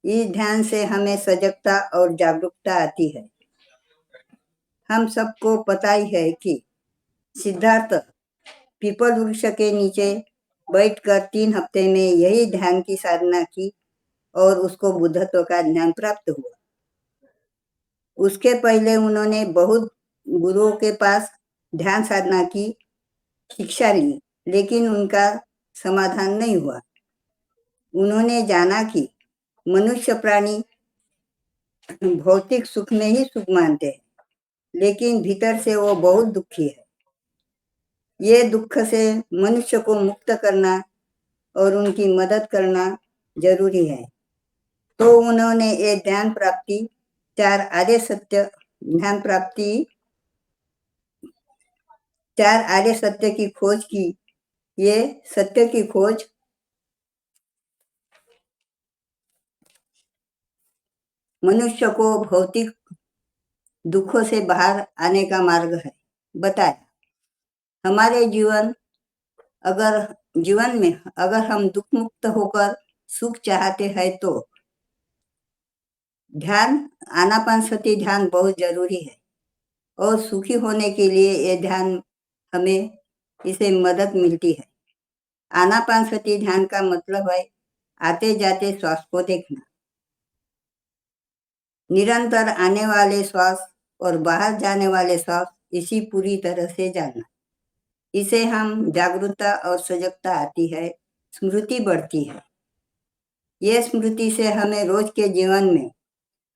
इस ध्यान से हमें सजगता और जागरूकता आती है। हम सबको पता ही है कि सिद्धार्थ पीपल वृक्ष के नीचे बैठकर 3 हफ्ते में यही ध्यान की साधना की और उसको बुद्धत्व का ज्ञान प्राप्त हुआ। उसके पहले उन्होंने बहुत गुरुओं के पास ध्यान साधना की शिक्षा ली, लेकिन उनका समाधान नहीं हुआ। उन्होंने जाना कि मनुष्य प्राणी भौतिक सुख में ही सुख मानते हैं, लेकिन भीतर से वो बहुत दुखी है। ये दुख से मनुष्य को मुक्त करना और उनकी मदद करना जरूरी है। तो उन्होंने ये ध्यान प्राप्ति 4 आर्य सत्य ध्यान प्राप्ति 4 आर्य सत्य की खोज की। ये सत्य की खोज मनुष्य को भौतिक दुखों से बाहर आने का मार्ग है बताया। हमारे जीवन में अगर हम दुख मुक्त होकर सुख चाहते हैं तो ध्यान आनापानसती ध्यान बहुत जरूरी है और सुखी होने के लिए ये ध्यान हमें इसे मदद मिलती है। आनापानसती ध्यान का मतलब है आते जाते श्वास को देखना, निरंतर आने वाले श्वास और बाहर जाने वाले श्वास इसी पूरी तरह से जानना। इसे हम जागरूकता और सजगता आती है, स्मृति बढ़ती है। ये स्मृति से हमें रोज के जीवन में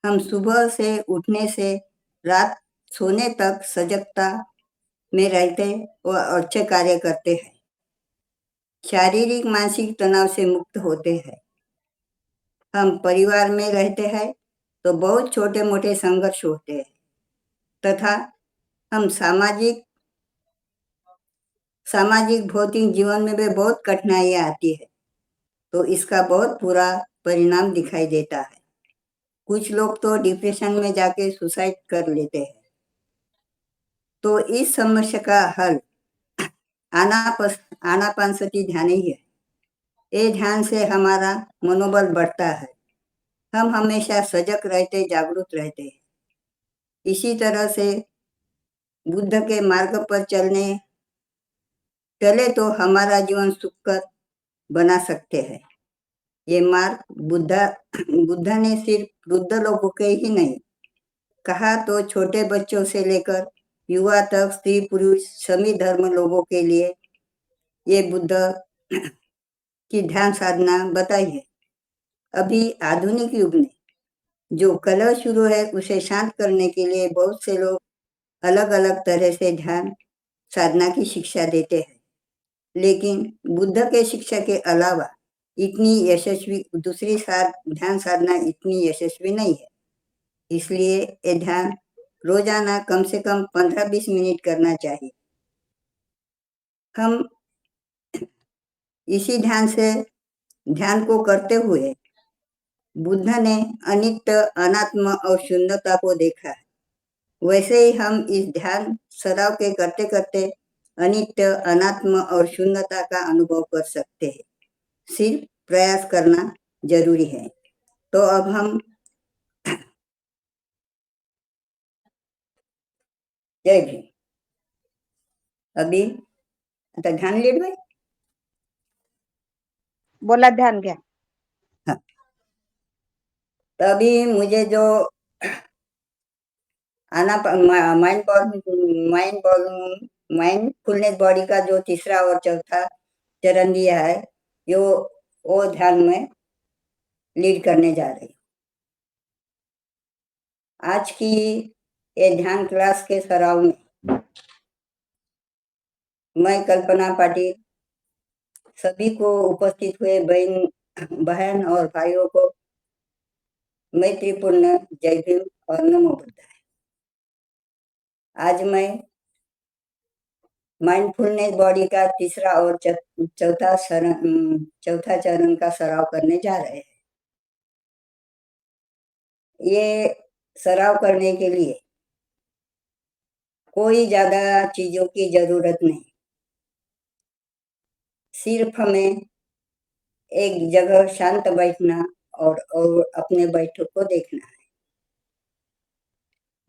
हम सुबह से उठने से रात सोने तक सजगता में रहते और अच्छे कार्य करते हैं। शारीरिक मानसिक तनाव से मुक्त होते हैं। हम परिवार में रहते हैं तो बहुत छोटे मोटे संघर्ष होते हैं तथा हम सामाजिक भौतिक जीवन में भी बहुत कठिनाइयां आती है, तो इसका बहुत बुरा परिणाम दिखाई देता है। कुछ लोग तो डिप्रेशन में जाके सुसाइड कर लेते हैं। तो इस समस्या का हल आनापानसती ध्यान ही है। ये ध्यान से हमारा मनोबल बढ़ता है, हम हमेशा सजग रहते, जागरूक रहते हैं। इसी तरह से बुद्ध के मार्ग पर चले तो हमारा जीवन सुखकर बना सकते हैं। ये मार्ग बुद्ध ने सिर्फ वृद्ध लोगों के ही नहीं कहा, तो छोटे बच्चों से लेकर युवा तक, स्त्री पुरुष सभी धर्म लोगों के लिए ये बुद्ध की ध्यान साधना बताई है। अभी आधुनिक युग में जो कलह शुरू है उसे शांत करने के लिए बहुत से लोग अलग अलग तरह से ध्यान साधना की शिक्षा देते हैं, लेकिन बुद्ध के शिक्षा के अलावा इतनी यशस्वी दूसरी ध्यान साधना इतनी यशस्वी नहीं है। इसलिए ये ध्यान रोजाना कम से कम 15-20 मिनट करना चाहिए। हम इसी ध्यान को करते हुए बुद्ध ने अनित्य, अनात्म और शून्यता को देखा है। वैसे ही हम इस ध्यान सराव के करते करते अनित्य, अनात्म और शून्यता का अनुभव कर सकते हैं। सिर्फ प्रयास करना जरूरी है। तो अब हम जय भीम। अभी आता ध्यान लेट भाई बोला ध्यान घ्या। हाँ। तो अभी मुझे जो माइंडफुलनेस बॉडी का जो तीसरा और चौथा चरण दिया है, वो ध्यान में लीड करने जा रही हूँ। आज की ये ध्यान क्लास के सराव में मैं कल्पना पाटिल सभी को उपस्थित हुए बहन और भाइयों को मैत्रीपूर्ण जय भीम और नमो बुद्धाय। आज मैं माइंडफुलनेस बॉडी का तीसरा और चौथा चरण का सराव करने जा रहे हैं। ये सराव करने के लिए कोई ज्यादा चीजों की जरूरत नहीं, सिर्फ हमें एक जगह शांत बैठना और अपने बैठक को देखना है।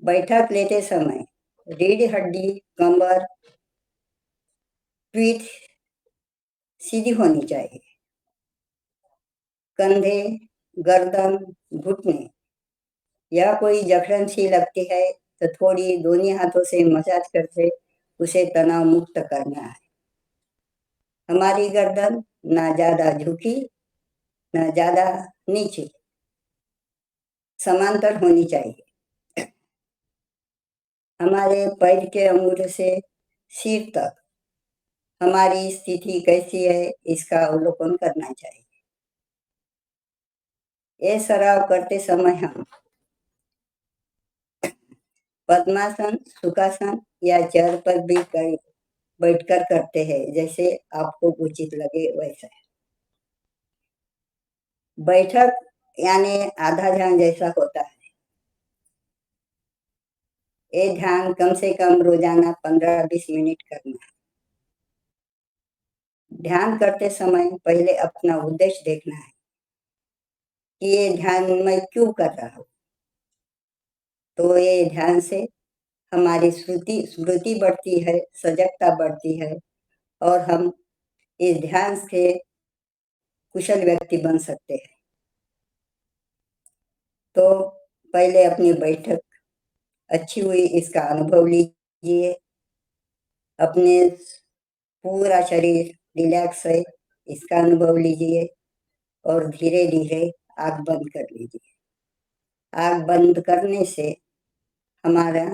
बैठक लेते समय रीढ़ हड्डी, कमर, पीठ सीधी होनी चाहिए। कंधे, गर्दन, घुटने या कोई जकड़न सी लगती है तो थोड़ी दोनों हाथों से मसाज करके उसे तनाव मुक्त करना है। हमारी गर्दन ना ज्यादा झुकी ना ज्यादा नीचे, समांतर होनी चाहिए। हमारे पैर के अंगूठे से सिर तक हमारी स्थिति कैसी है इसका अवलोकन करना चाहिए। ये सराव करते समय हम पद्मासन, सुखासन या चेयर पर भी बैठकर करते हैं, जैसे आपको उचित लगे वैसा। बैठक यानी आधा ध्यान जैसा होता है। ये ध्यान कम से कम रोजाना 15-20 मिनट करना है। ध्यान करते समय पहले अपना उद्देश्य देखना है कि ये ध्यान मैं क्यों कर रहा हूँ। तो ये ध्यान से हमारी स्मृति बढ़ती है, सजगता बढ़ती है और हम इस ध्यान से कुशल व्यक्ति बन सकते हैं। तो पहले अपनी बैठक अच्छी हुई इसका अनुभव लीजिए। अपने पूरा शरीर रिलैक्स है इसका अनुभव लीजिए और धीरे धीरे आँख बंद कर लीजिए। आँख बंद करने से हमारा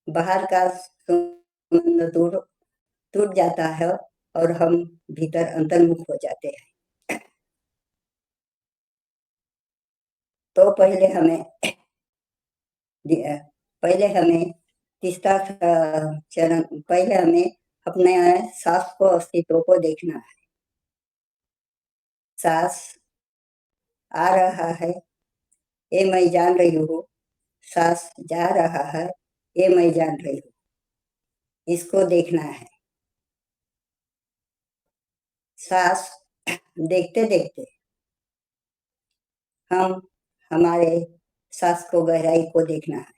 बाहर का संबंध टूट जाता है और हम भीतर अंतर्मुख हो जाते हैं। तो पहले हमें तीसरा चरण, पहले हमें अपने सांस को, अस्तित्व को देखना है। सांस आ रहा है ये मैं जान रही हूँ, सांस जा रहा है, ये मैं जान रही हूँ, इसको देखना है। सांस देखते देखते हम हमारे सांस को गहराई को देखना है,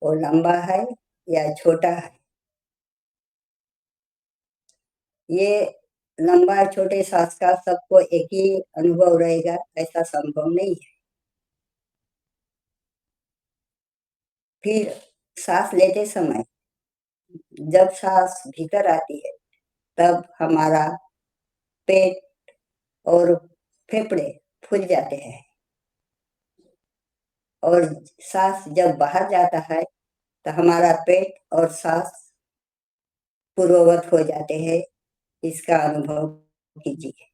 वो लंबा है या छोटा है। ये लंबा छोटे सांस का सबको एक ही अनुभव रहेगा ऐसा संभव नहीं है। फिर सांस लेते समय जब सांस भीतर आती है तब हमारा पेट और फेफड़े फूल जाते हैं, और सांस जब बाहर जाता है तो हमारा पेट और सांस पूर्ववत हो जाते हैं। इसका अनुभव कीजिए।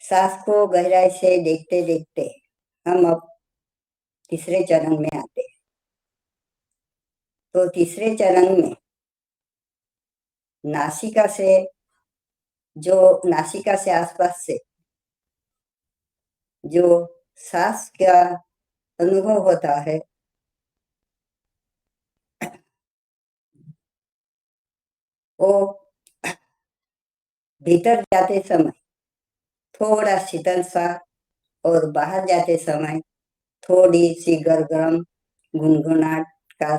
सांस को गहराई से देखते देखते हम अब तीसरे चरण में आते हैं। तो तीसरे चरण में नासिका से आसपास से जो सांस का अनुभव होता है वो भीतर जाते समय थोड़ा शीतल सा और बाहर जाते समय थोड़ी सी गरगरम गुनगुनाहट का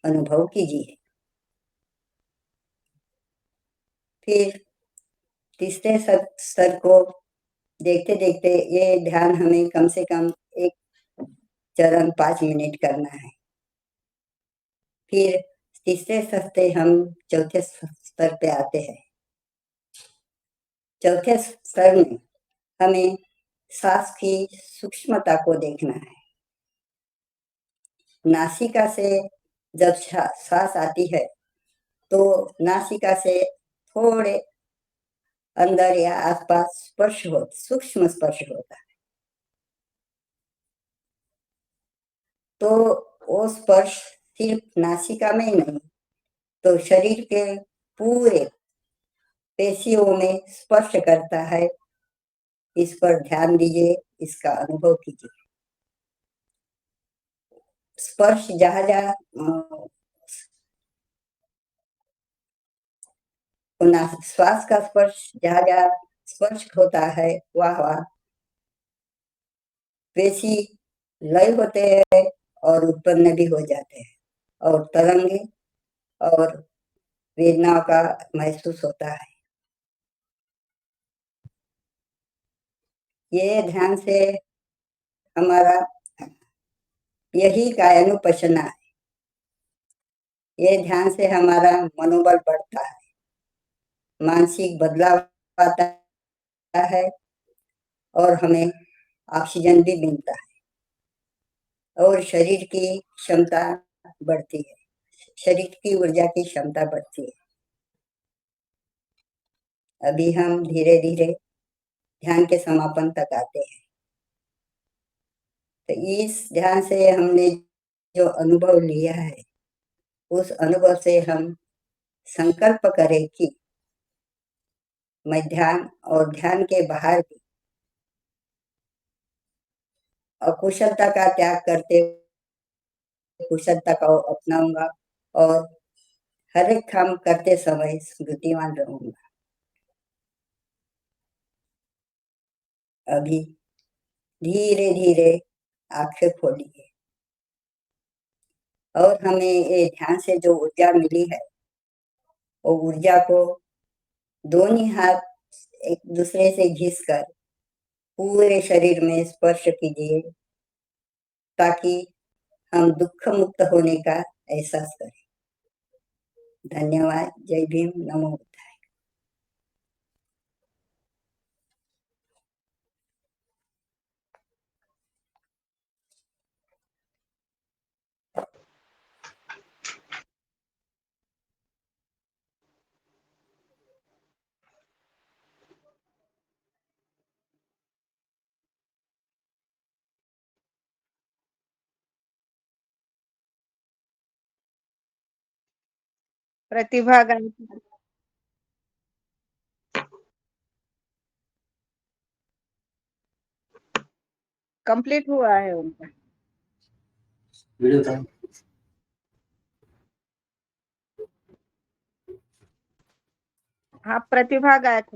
अनुभव कीजिए। फिर तीसरे स्तर को देखते देखते ये ध्यान हमें कम से कम एक चरण 5 मिनट करना है। फिर तीसरे स्तर से हम चौथे स्तर पे आते हैं। चौथे स्तर में हमें सांस की सूक्ष्मता को देखना है। नासिका से जब सांस आती है तो नासिका से थोड़े अंदर या आसपास सूक्ष्म स्पर्श होता है। तो वो स्पर्श सिर्फ नासिका में ही नहीं तो शरीर के पूरे पेशियों में स्पर्श करता है। इस पर ध्यान दीजिए, इसका अनुभव कीजिए। स्पर्श जहाँ जहाँ श्वास का स्पर्श जहाँ जहाँ स्पर्श होता है वहाँ वहाँ पेशी लय होते हैं और उत्पन्न भी हो जाते हैं और तरंगे और वेदनाओं का महसूस होता है। ये ध्यान से हमारा यही कायानुपश्यना है। ये ध्यान से हमारा मनोबल बढ़ता है, मानसिक बदलाव आता है और हमें ऑक्सीजन भी मिलता है और शरीर की क्षमता बढ़ती है, शरीर की ऊर्जा की क्षमता बढ़ती है। अभी हम धीरे धीरे ध्यान के समापन तक आते हैं। तो इस ध्यान से हमने जो अनुभव लिया है उस अनुभव से हम संकल्प करें कि मैं ध्यान और ध्यान के बाहर भी अकुशलता का त्याग करते कुशलता को अपनाऊंगा और हर एक काम करते समय स्मृतिवान रहूंगा। अभी धीरे धीरे आंखें खोलिए और हमें ये ध्यान से जो ऊर्जा मिली है वो ऊर्जा को दोनों हाथ एक दूसरे से घिसकर पूरे शरीर में स्पर्श कीजिए ताकि हम दुख मुक्त होने का एहसास करें। धन्यवाद। जय भीम। नमो बुद्धाय। प्रतिभा गायकवाड। कंप्लीट हुआ है उनका। हाँ, प्रतिभा गायक।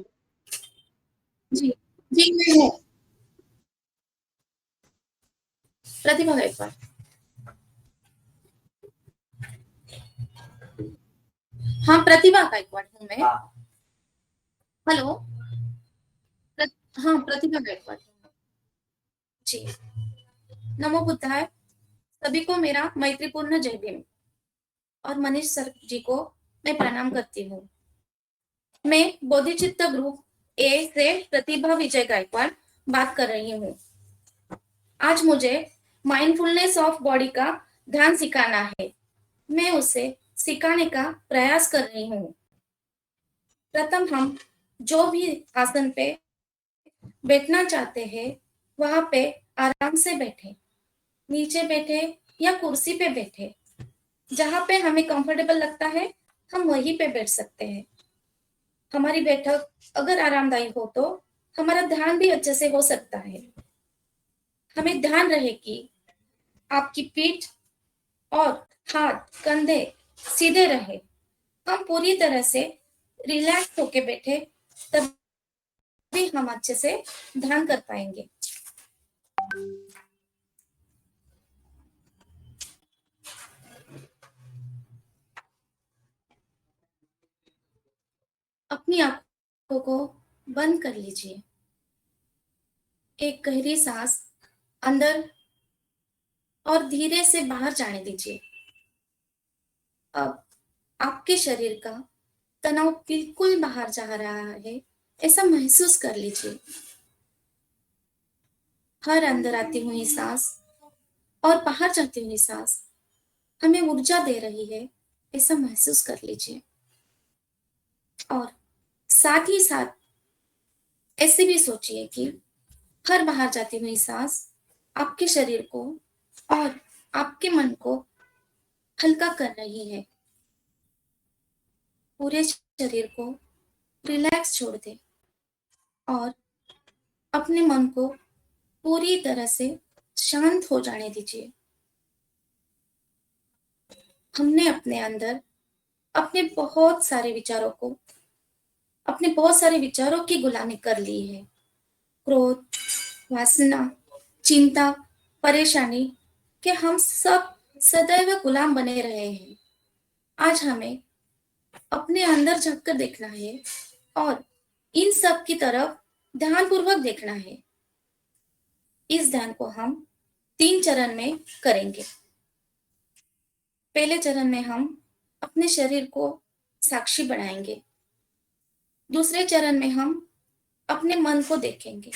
जी जी, मैं हूँ प्रतिभा गायकवाड़। हाँ, प्रतिभा गायकवाड़ हूँ मैं। हेलो। हाँ, प्रतिभा गायकवाड़ हूँ। जी, नमो बुद्धाय। सभी को मेरा मैत्रीपूर्ण जय भीम। और मनीष सर जी को मैं प्रणाम करती हूँ। मैं बोधिचित्त ग्रुप ए से प्रतिभा विजय गायकवाड़ बात कर रही हूँ। आज मुझे माइंडफुलनेस ऑफ बॉडी का ध्यान सिखाना है। मैं उसे सिखाने का प्रयास कर रही हूँ। प्रथम हम जो भी आसन पे बैठना चाहते हैं वहां पे आराम से बैठे, नीचे बैठे या कुर्सी पे बैठे, जहां पे हमें कंफर्टेबल लगता है हम वहीं पे बैठ सकते हैं। हमारी बैठक अगर आरामदायी हो तो हमारा ध्यान भी अच्छे से हो सकता है। हमें ध्यान रहे कि आपकी पीठ और हाथ कंधे सीधे रहे। हम पूरी तरह से रिलैक्स होके बैठे, तभी हम अच्छे से ध्यान कर पाएंगे। अपनी आंखों को बंद कर लीजिए। एक गहरी सांस अंदर और धीरे से बाहर जाने दीजिए। अब आपके शरीर का तनाव बिल्कुल बाहर जा रहा है, ऐसा महसूस कर लीजिए। हर अंदर आती हुई सांस और बाहर जाती हुई सांस हमें ऊर्जा दे रही है, ऐसा महसूस कर लीजिए। और साथ ही साथ ऐसे भी सोचिए कि हर बाहर जाती हुई सांस आपके शरीर को और आपके मन को हल्का कर रही है। पूरे शरीर को रिलैक्स छोड़ दे और अपने मन को पूरी तरह से शांत हो जाने दीजिए। हमने अपने अंदर अपने बहुत सारे विचारों की गुलामी कर ली है। क्रोध, वासना, चिंता, परेशानी के हम सब सदैव गुलाम बने रहे हैं। आज हमें अपने अंदर झांककर देखना है और इन सब की तरफ ध्यानपूर्वक देखना है। इस ध्यान को हम 3 चरण में करेंगे। पहले चरण में हम अपने शरीर को साक्षी बनाएंगे। दूसरे चरण में हम अपने मन को देखेंगे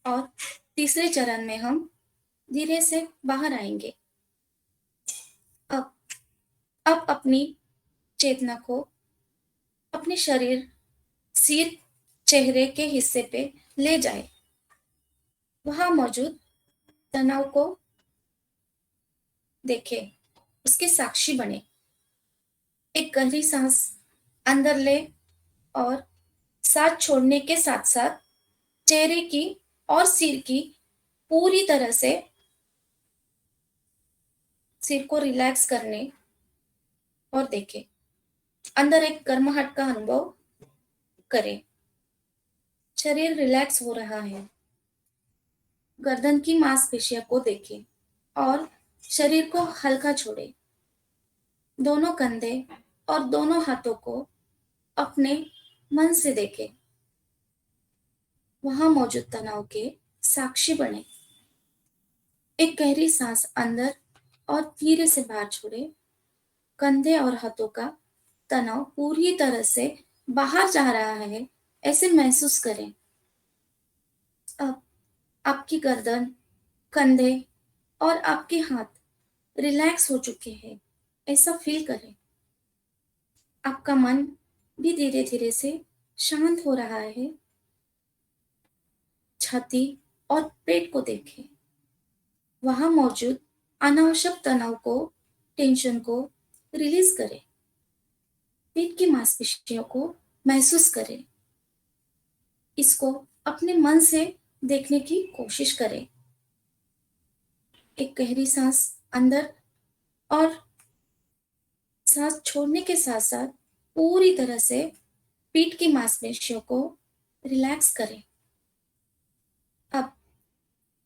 और तीसरे चरण में हम धीरे से बाहर आएंगे। अब अपनी चेतना को अपने शरीर, सिर, चेहरे के हिस्से पे ले जाए। वहां मौजूद तनाव को देखे, उसके साक्षी बने। एक गहरी सांस अंदर ले और सांस छोड़ने के साथ साथ चेहरे की और सिर की पूरी तरह से सिर को रिलैक्स करने और देखे। अंदर एक गर्माहट का अनुभव करें। शरीर रिलैक्स हो रहा है। गर्दन की मांसपेशियों को देखें और शरीर को हल्का छोड़े। दोनों कंधे और दोनों हाथों को अपने मन से देखें। वहां मौजूद तनाव के साक्षी बने। एक गहरी सांस अंदर और धीरे से बाहर छोड़े। कंधे और हाथों का तनाव पूरी तरह से बाहर जा रहा है, ऐसे महसूस करें। अब आपकी गर्दन, कंधे और आपके हाथ रिलैक्स हो चुके हैं, ऐसा फील करें। आपका मन भी धीरे धीरे से शांत हो रहा है। छाती और पेट को देखें। वहां मौजूद अनावश्यक तनाव को, टेंशन को रिलीज करें। पेट की मांसपेशियों को महसूस करें। इसको अपने मन से देखने की कोशिश करें। एक गहरी सांस अंदर और सांस छोड़ने के साथ साथ पूरी तरह से पीठ की मांसपेशियों को रिलैक्स करें। अब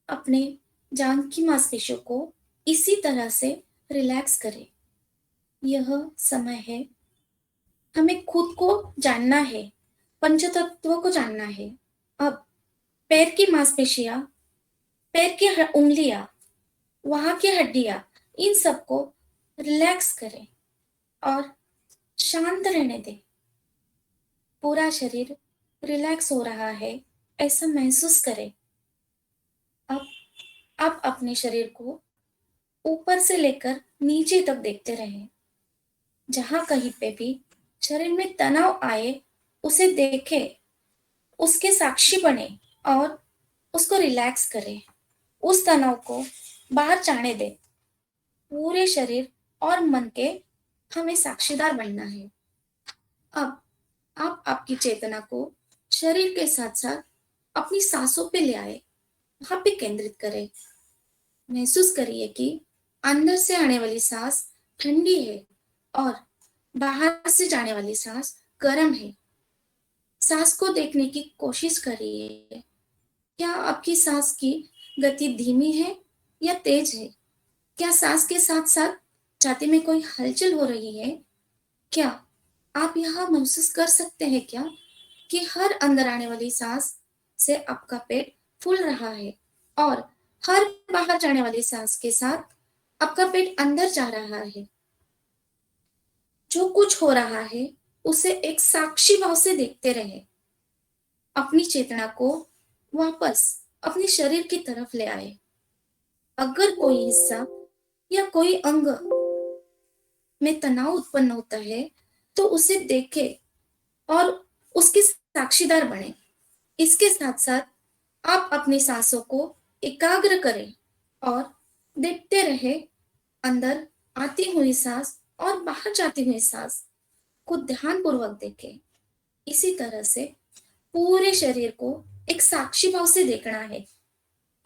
अपने जांघ की मांसपेशियों को इसी तरह से रिलैक्स करें। यह समय है, हमें खुद को जानना है, पंचतत्वों को जानना है। अब पैर की मांसपेशियां, पैर की उंगलियां, वहां की हड्डियां, इन सबको रिलैक्स करें और शांत रहने दें। पूरा शरीर रिलैक्स हो रहा है, ऐसा महसूस करें। अब आप अपने शरीर को ऊपर से लेकर नीचे तक देखते रहें। जहां कहीं पे भी शरीर में तनाव आए, उसे देखें, उसके साक्षी बने और उसको रिलैक्स करें। उस तनाव को बाहर जाने दें। पूरे शरीर और मन के हमें साक्षीदार बनना है। अब आप आपकी चेतना को शरीर के साथ साथ अपनी सांसों पे ले आए, वहां पे केंद्रित करें। महसूस करिए कि अंदर से आने वाली सांस ठंडी है और बाहर से जाने वाली सांस गर्म है। सांस को देखने की कोशिश करिए। क्या आपकी सांस की गति धीमी है या तेज है? क्या सांस के साथ साथ छाती में कोई हलचल हो रही है? क्या आप यह महसूस कर सकते हैं क्या कि हर अंदर आने वाली सांस से आपका पेट फूल रहा है और हर बाहर जाने वाली सांस के साथ आपका पेट अंदर जा रहा है? जो कुछ हो रहा है उसे एक साक्षी भाव से देखते रहे। अपनी चेतना को वापस अपने शरीर की तरफ ले आए। अगर कोई हिस्सा या कोई अंग में तनाव उत्पन्न होता है तो उसे देखे और उसके साक्षीदार बने। इसके साथ साथ आप अपनी सांसों को एकाग्र करें और देखते रहे, अंदर आती हुई सांस और बाहर जाती हुई सांस को ध्यानपूर्वक देखें। इसी तरह से पूरे शरीर को एक साक्षी भाव से देखना है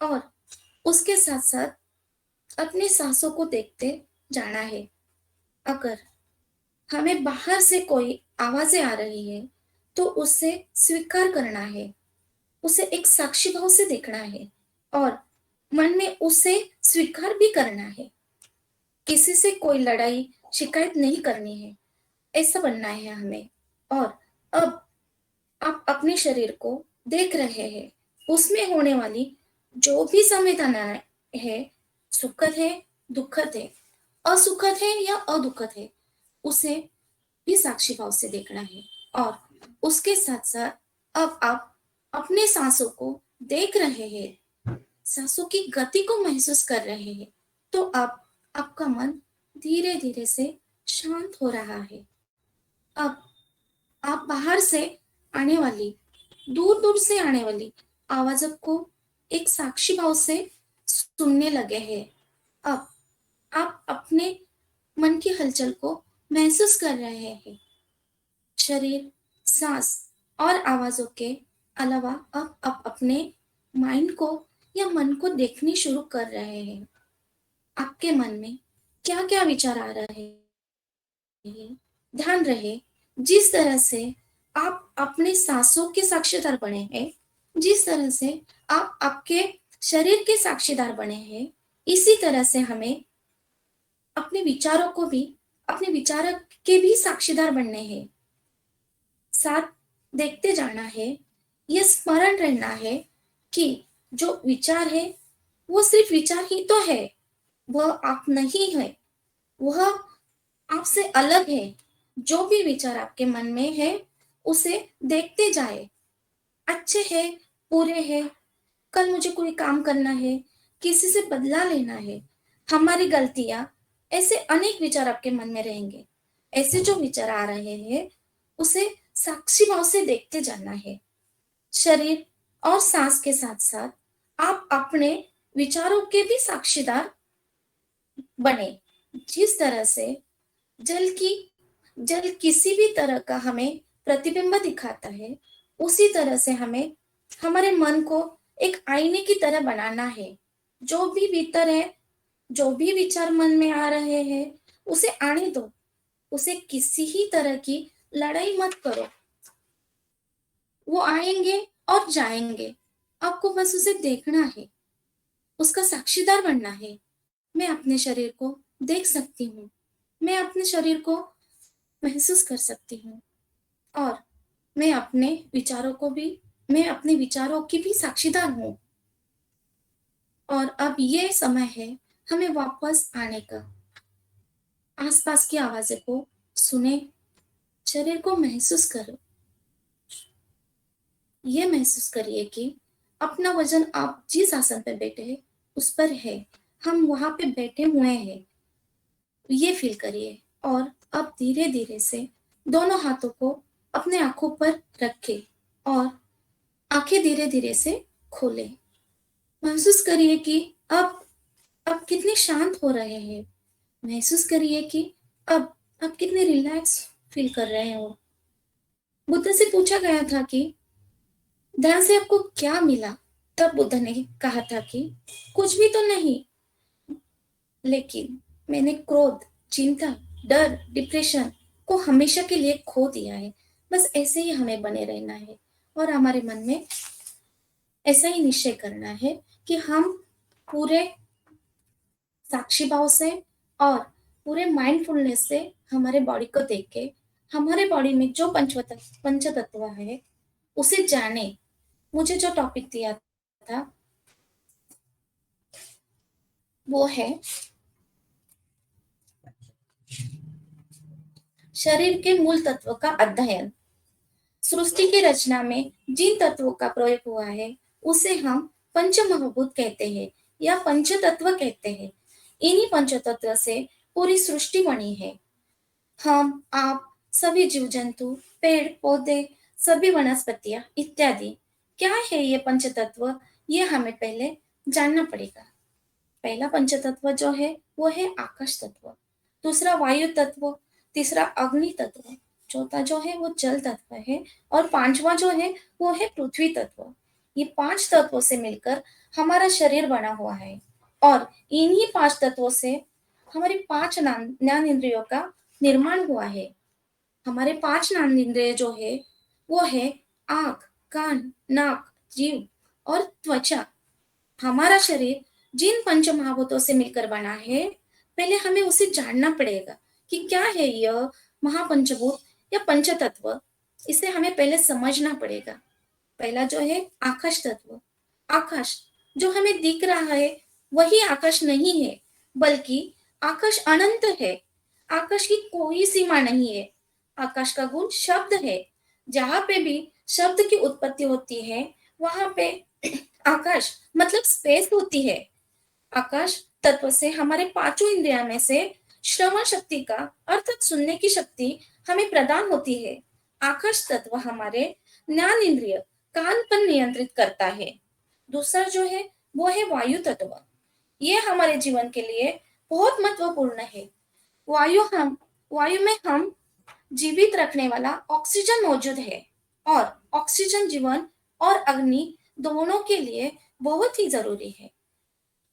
और उसके साथ साथ अपनी सांसों को देखते जाना है। अगर हमें बाहर से कोई आवाजें आ रही है तो उसे स्वीकार करना है, उसे एक साक्षी भाव से देखना है और मन में उसे स्वीकार भी करना है। किसी से कोई लड़ाई शिकायत नहीं करनी है, ऐसा बनना है हमें। और अब आप अपने शरीर को देख रहे हैं, उसमें होने वाली जो भी संवेदनाएं है, सुखद है, दुखद है, असुखद है या अदुखद है, उसे भी साक्षी भाव से देखना है। और उसके साथ साथ अब आप अपने सांसों को देख रहे हैं, सांसों की गति को महसूस कर रहे हैं, तो अब आपका मन धीरे धीरे से शांत हो रहा है। अब आप बाहर से आने वाली, दूर दूर से आने वाली आवाजों को एक साक्षी भाव से सुनने लगे हैं। अब आप अपने मन की हलचल को महसूस कर रहे हैं। शरीर, सांस और आवाजों के अलावा अब आप अपने माइंड को या मन को देखने शुरू कर रहे हैं। आपके मन में क्या क्या विचार आ रहे हैं, ध्यान रहे। जिस तरह से आप अपने सांसों के साक्षीदार बने हैं, जिस तरह से आप आपके शरीर के साक्षीदार बने हैं, इसी तरह से हमें अपने विचारों को भी, अपने विचार के भी साक्षीदार बनने हैं। साथ देखते जाना है, यह स्मरण रहना है कि जो विचार है वो सिर्फ विचार ही तो है, वह आप नहीं है, वह आपसे अलग है। जो भी विचार आपके मन में है उसे देखते जाए। अच्छे है, बुरे है, कल मुझे कोई काम करना है, किसी से बदला लेना है, हमारी गलतियां, ऐसे अनेक विचार आपके मन में रहेंगे। ऐसे जो विचार आ रहे हैं उसे साक्षी भाव से देखते जाना है। शरीर और सांस के साथ साथ आप अपने विचारों के भी साक्षीदार बने। जिस तरह से जल किसी भी तरह का हमें प्रतिबिंब दिखाता है, उसी तरह से हमें हमारे मन को एक आईने की तरह बनाना है। जो भी भीतर है जो भी विचार मन में आ रहे हैं उसे आने दो, उसे किसी ही तरह की लड़ाई मत करो। वो आएंगे और जाएंगे, आपको बस उसे देखना है, उसका साक्षीदार बनना है। मैं अपने शरीर को देख सकती हूँ, मैं अपने शरीर को महसूस कर सकती हूँ, और मैं अपने विचारों की भी साक्षीदार हूँ। और अब ये समय है हमें वापस आने का। आसपास की आवाजें को सुने, शरीर को महसूस करो। ये महसूस करिए कि अपना वजन आप जिस आसन पर बैठे हैं उस पर है, हम वहां पे बैठे हुए हैं, ये फील करिए। और अब धीरे धीरे से दोनों हाथों को अपने आंखों पर रखें और आंखें धीरे धीरे से खोलें। महसूस करिए कि अब कितने शांत हो रहे हैं। महसूस करिए कि अब आप कितने रिलैक्स फील कर रहे हो। बुद्ध से पूछा गया था कि ध्यान से आपको क्या मिला, तब बुद्ध ने कहा था कि कुछ भी तो नहीं, लेकिन मैंने क्रोध, चिंता, डर, डिप्रेशन को हमेशा के लिए खो दिया है। बस ऐसे ही हमें बने रहना है और हमारे मन में ऐसा ही निश्चय करना है कि हम पूरे साक्षी भाव से और पूरे माइंडफुलनेस से हमारे बॉडी को देख के हमारे बॉडी में जो पंच तत्व है उसे जाने। मुझे जो टॉपिक दिया था वो है शरीर के मूल तत्व का अध्ययन। सृष्टि की रचना में जिन तत्वों का प्रयोग हुआ है उसे हम पंच महाभूत कहते हैं या पंच तत्व कहते हैं। इन्हीं पंच तत्व से पूरी सृष्टि बनी है। हम, आप, सभी जीव जंतु, पेड़ पौधे, सभी वनस्पतियां इत्यादि। क्या है ये पंच तत्व, ये हमें पहले जानना पड़ेगा। पहला पंच तत्व जो है वो है आकाश तत्व, दूसरा वायु तत्व, तीसरा अग्नि तत्व, चौथा जो है वो जल तत्व है, और पांचवा जो है वो है पृथ्वी तत्व। ये 5 तत्वों से मिलकर हमारा शरीर बना हुआ है और इन्हीं 5 तत्वों से हमारी 5 ज्ञान इंद्रियों का निर्माण हुआ है। हमारे 5 ज्ञान इंद्रिय जो है वो है आंख, कान, नाक, जीभ और त्वचा। हमारा शरीर जिन पंच महाभूतों से मिलकर बना है, पहले हमें उसे जानना पड़ेगा कि क्या है यह महापंचभूत या पंच तत्व। इसे हमें पहले समझना पड़ेगा। पहला जो है आकाश तत्व। आकाश जो हमें दिख रहा है वही आकाश नहीं है, बल्कि आकाश अनंत है। आकाश की कोई सीमा नहीं है। आकाश का गुण शब्द है। जहां पे भी शब्द की उत्पत्ति होती है वहां पे आकाश मतलब स्पेस होती है। आकाश तत्व से हमारे 5 इंद्रियों में से श्रवण शक्ति का अर्थात सुनने की शक्ति हमें प्रदान होती है। आकाश तत्व हमारे ज्ञान इंद्रिय कान पर नियंत्रित करता है। दूसरा जो है वो है वायु तत्व। ये हमारे जीवन के लिए बहुत महत्वपूर्ण है। वायु में हम जीवित रखने वाला ऑक्सीजन मौजूद है, और ऑक्सीजन जीवन और अग्नि दोनों के लिए बहुत ही जरूरी है।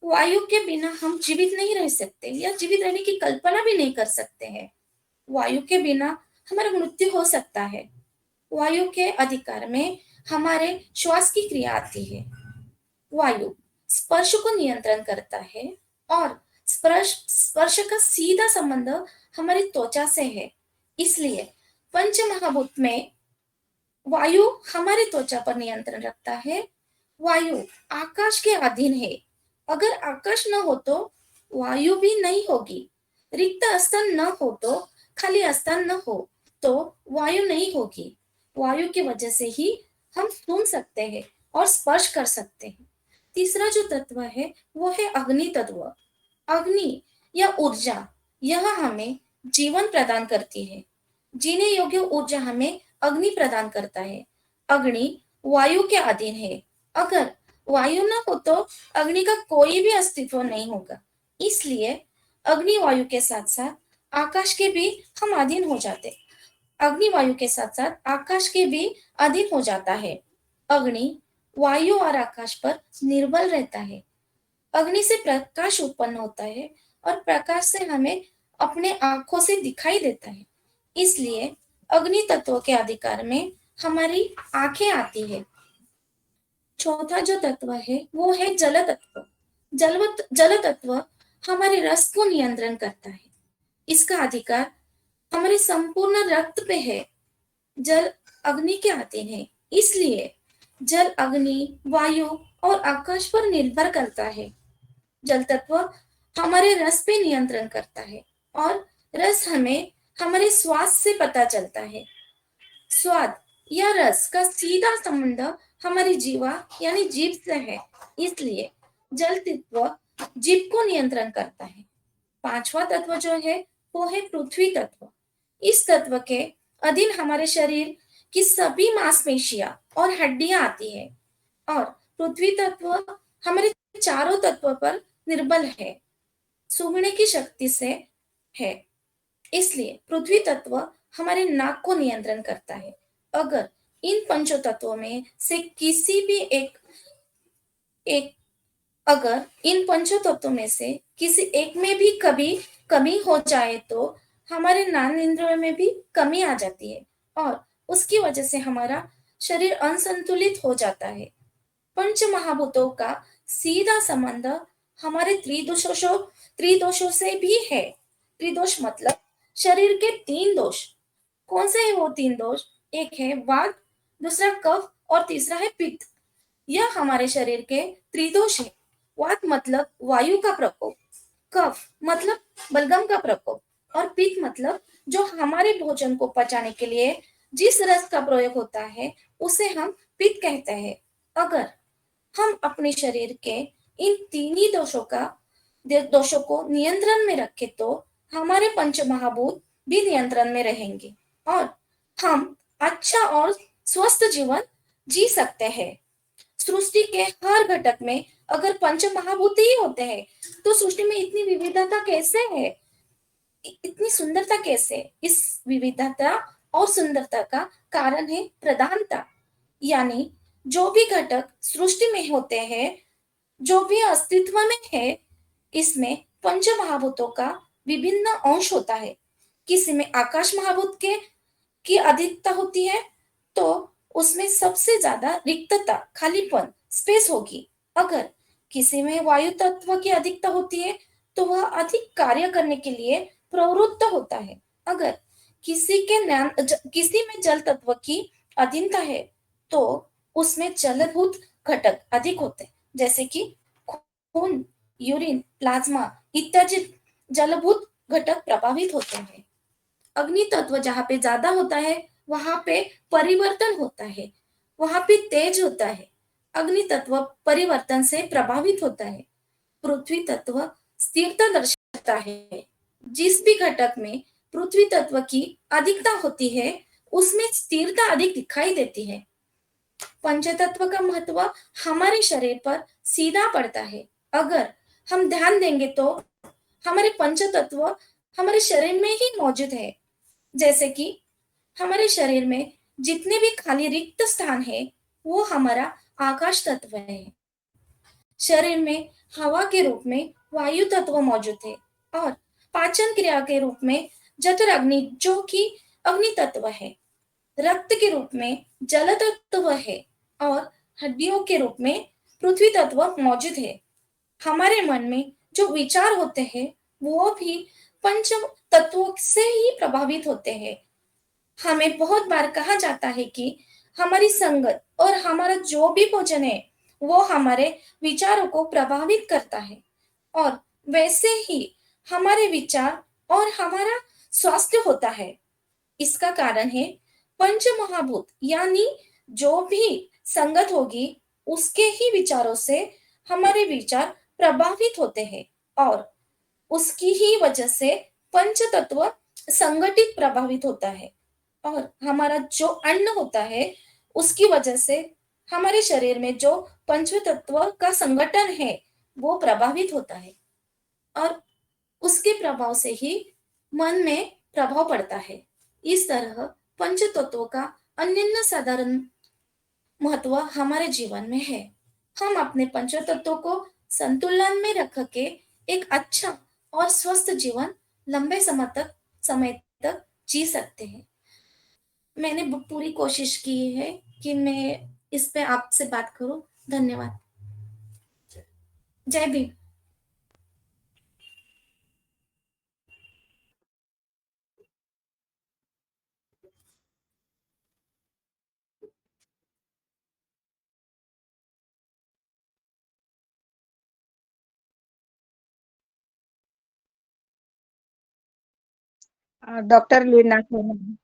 वायु के बिना हम जीवित नहीं रह सकते या जीवित रहने की कल्पना भी नहीं कर सकते हैं। वायु के बिना हमारा मृत्यु हो सकता है। वायु के अधिकार में हमारे श्वास की क्रिया आती है। वायु स्पर्श को नियंत्रण करता है, और स्पर्श का सीधा संबंध हमारी त्वचा से है। इसलिए पंच महाभूत में वायु हमारी त्वचा पर नियंत्रण रखता है। वायु आकाश के अधीन है। अगर आकाश न हो तो वायु भी नहीं होगी। रिक्त स्थान न हो तो, खाली स्थान न हो तो वायु नहीं होगी। वायु की वजह से ही हम सुन सकते हैं और स्पर्श कर सकते हैं। तीसरा जो तत्व है वो है अग्नि तत्व। अग्नि या ऊर्जा, यह हमें जीवन प्रदान करती है। जीने योग्य ऊर्जा हमें अग्नि प्रदान करता है। अग्नि वायु के अधीन है। अगर वायु न हो तो अग्नि का कोई भी अस्तित्व नहीं होगा। इसलिए अग्नि वायु के साथ साथ आकाश के भी हम अधीन हो जाते। अग्नि वायु के साथ साथ आकाश के भी अधीन हो जाता है। अग्नि वायु और आकाश पर निर्भर रहता है। अग्नि से प्रकाश उत्पन्न होता है और प्रकाश से हमें अपने आंखों से दिखाई देता है। इसलिए अग्नि तत्व के अधिकार में हमारी आंखें आती है। चौथा जो तत्व है वो है जल तत्व। जल तत्व हमारे रस को नियंत्रण करता है। इसका अधिकार हमारे संपूर्ण रक्त पे है। जल अग्नि के अधीन है, इसलिए जल अग्नि, वायु और आकाश पर निर्भर करता है। जल तत्व हमारे रस पे नियंत्रण करता है और रस हमें हमारे स्वाद से पता चलता है। स्वाद या रस का सीधा संबंध हमारी जीवा यानी जीभ से है, इसलिए जल तत्व जीभ को नियंत्रण करता है। पांचवा तत्व जो है वो है पृथ्वी तत्व। इस तत्व के अधीन हमारे शरीर की सभी मांसपेशियां और हड्डियां आती है और पृथ्वी तत्व हमारे चारों तत्वों पर निर्बल है, सूंघने की शक्ति से है। इसलिए पृथ्वी तत्व हमारे नाक को नियंत्रण करता है। अगर इन पंचो तत्वों में से किसी भी एक अगर इन पंचो तत्वों में से किसी एक में भी कभी कमी हो जाए तो हमारे ज्ञान इंद्रियों में भी कमी आ जाती है और उसकी वजह से हमारा शरीर असंतुलित हो जाता है। पंच महाभूतों का सीधा संबंध हमारे त्रिदोषों से भी है। त्रिदोष मतलब शरीर के तीन दोष। कौन से है वो तीन दोष? एक है वात, दूसरा कफ और तीसरा है पित्त। यह हमारे शरीर के त्रिदोष है। वात मतलब वायु का प्रकोप, कफ मतलब बलगम का प्रकोप और पित्त मतलब जो हमारे भोजन को पचाने के लिए जिस रस का प्रयोग होता है उसे हम पित्त कहते हैं। अगर हम अपने शरीर के इन तीन ही दोषों को नियंत्रण में रखें तो हमारे पंच महाभूत भी नियंत्रण में रहेंगे और हम अच्छा और स्वस्थ जीवन जी सकते हैं। सृष्टि के हर घटक में अगर पंच महाभूत ही होते हैं तो सृष्टि में इतनी विविधता कैसे है, इतनी सुंदरता कैसे? इस विविधता और सुंदरता का कारण है प्रधानता, यानी जो भी घटक सृष्टि में होते हैं, जो भी अस्तित्व में है, इसमें पंच महाभूतों का विभिन्न अंश होता है। किसी में आकाश महाभूत की अधिकता होती है तो उसमें सबसे ज्यादा रिक्तता, खालीपन, स्पेस होगी। अगर किसी में वायु तत्व की अधिकता होती है तो वह अधिक कार्य करने के लिए प्रवृत्त होता है। अगर किसी में जल तत्व की अधीनता है तो उसमें जलभूत घटक अधिक होते हैं, जैसे कि खून, यूरिन, प्लाज्मा इत्यादि जलभूत घटक प्रभावित होते हैं। अग्नि तत्व जहाँ पे ज्यादा होता है वहां पे परिवर्तन होता है, वहां पे तेज होता है। अग्नि तत्व परिवर्तन से प्रभावित होता है। पृथ्वी तत्व स्थिरता दर्शाता है। जिस भी घटक में पृथ्वी तत्व की अधिकता होती है उसमें स्थिरता अधिक दिखाई देती है। पंचतत्व का महत्व हमारे शरीर पर सीधा पड़ता है। अगर हम ध्यान देंगे तो हमारे पंचतत्व हमारे शरीर में ही मौजूद है। जैसे कि हमारे शरीर में जितने भी खाली रिक्त स्थान है वो हमारा आकाश तत्व है। शरीर में हवा के रूप में वायु तत्व मौजूद है और पाचन क्रिया के रूप में जठर अग्नि जो कि अग्नि तत्व है। रक्त के रूप में जल तत्व है और हड्डियों के रूप में पृथ्वी तत्व मौजूद है। हमारे मन में जो विचार होते हैं वो भी पंच तत्वों से ही प्रभावित होते हैं। हमें बहुत बार कहा जाता है कि हमारी संगत और हमारा जो भी भोजन है वो हमारे विचारों को प्रभावित करता है और वैसे ही हमारे विचार और हमारा स्वास्थ्य होता है। इसका कारण है पंच महाभूत, यानी जो भी संगत होगी उसके ही विचारों से हमारे विचार प्रभावित होते हैं और उसकी ही वजह से पंच तत्व संगठित प्रभावित होता है और हमारा जो अन्न होता है उसकी वजह से हमारे शरीर में जो पंच तत्व का संगठन है वो प्रभावित होता है और उसके प्रभाव से ही मन में प्रभाव पड़ता है। इस तरह पंच तत्वों का अनन्य साधारण महत्व हमारे जीवन में है। हम अपने पंच तत्वों को संतुलन में रख के एक अच्छा और स्वस्थ जीवन लंबे समय तक जी सकते हैं। मैंने पूरी कोशिश की है कि मैं इस पे आपसे बात करूं। धन्यवाद। जय भीम। Doctor Leena Soni,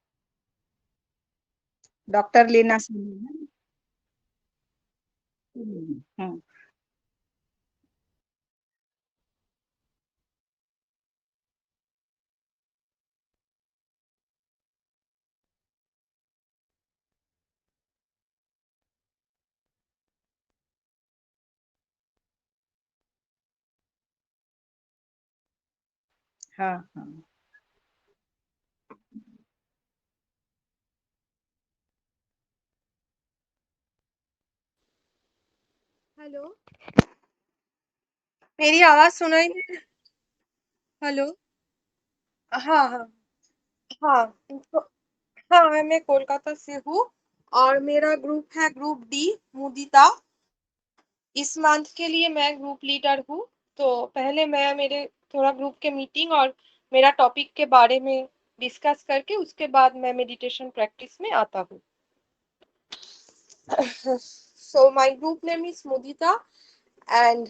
doctor Leena Soni. हाँ हाँ हाँ। हेलो, मेरी आवाज सुनाई दे? हेलो। हाँ हाँ हाँ। तो हाँ, मैं कोलकाता से हूँ और मेरा ग्रुप है ग्रुप डी मुदिता। इस मंथ के लिए मैं ग्रुप लीडर हूँ। तो पहले मैं मेरे थोड़ा ग्रुप के मीटिंग और मेरा टॉपिक के बारे में डिस्कस करके उसके बाद मैं मेडिटेशन प्रैक्टिस में आता हूँ। So my group name is Mudita and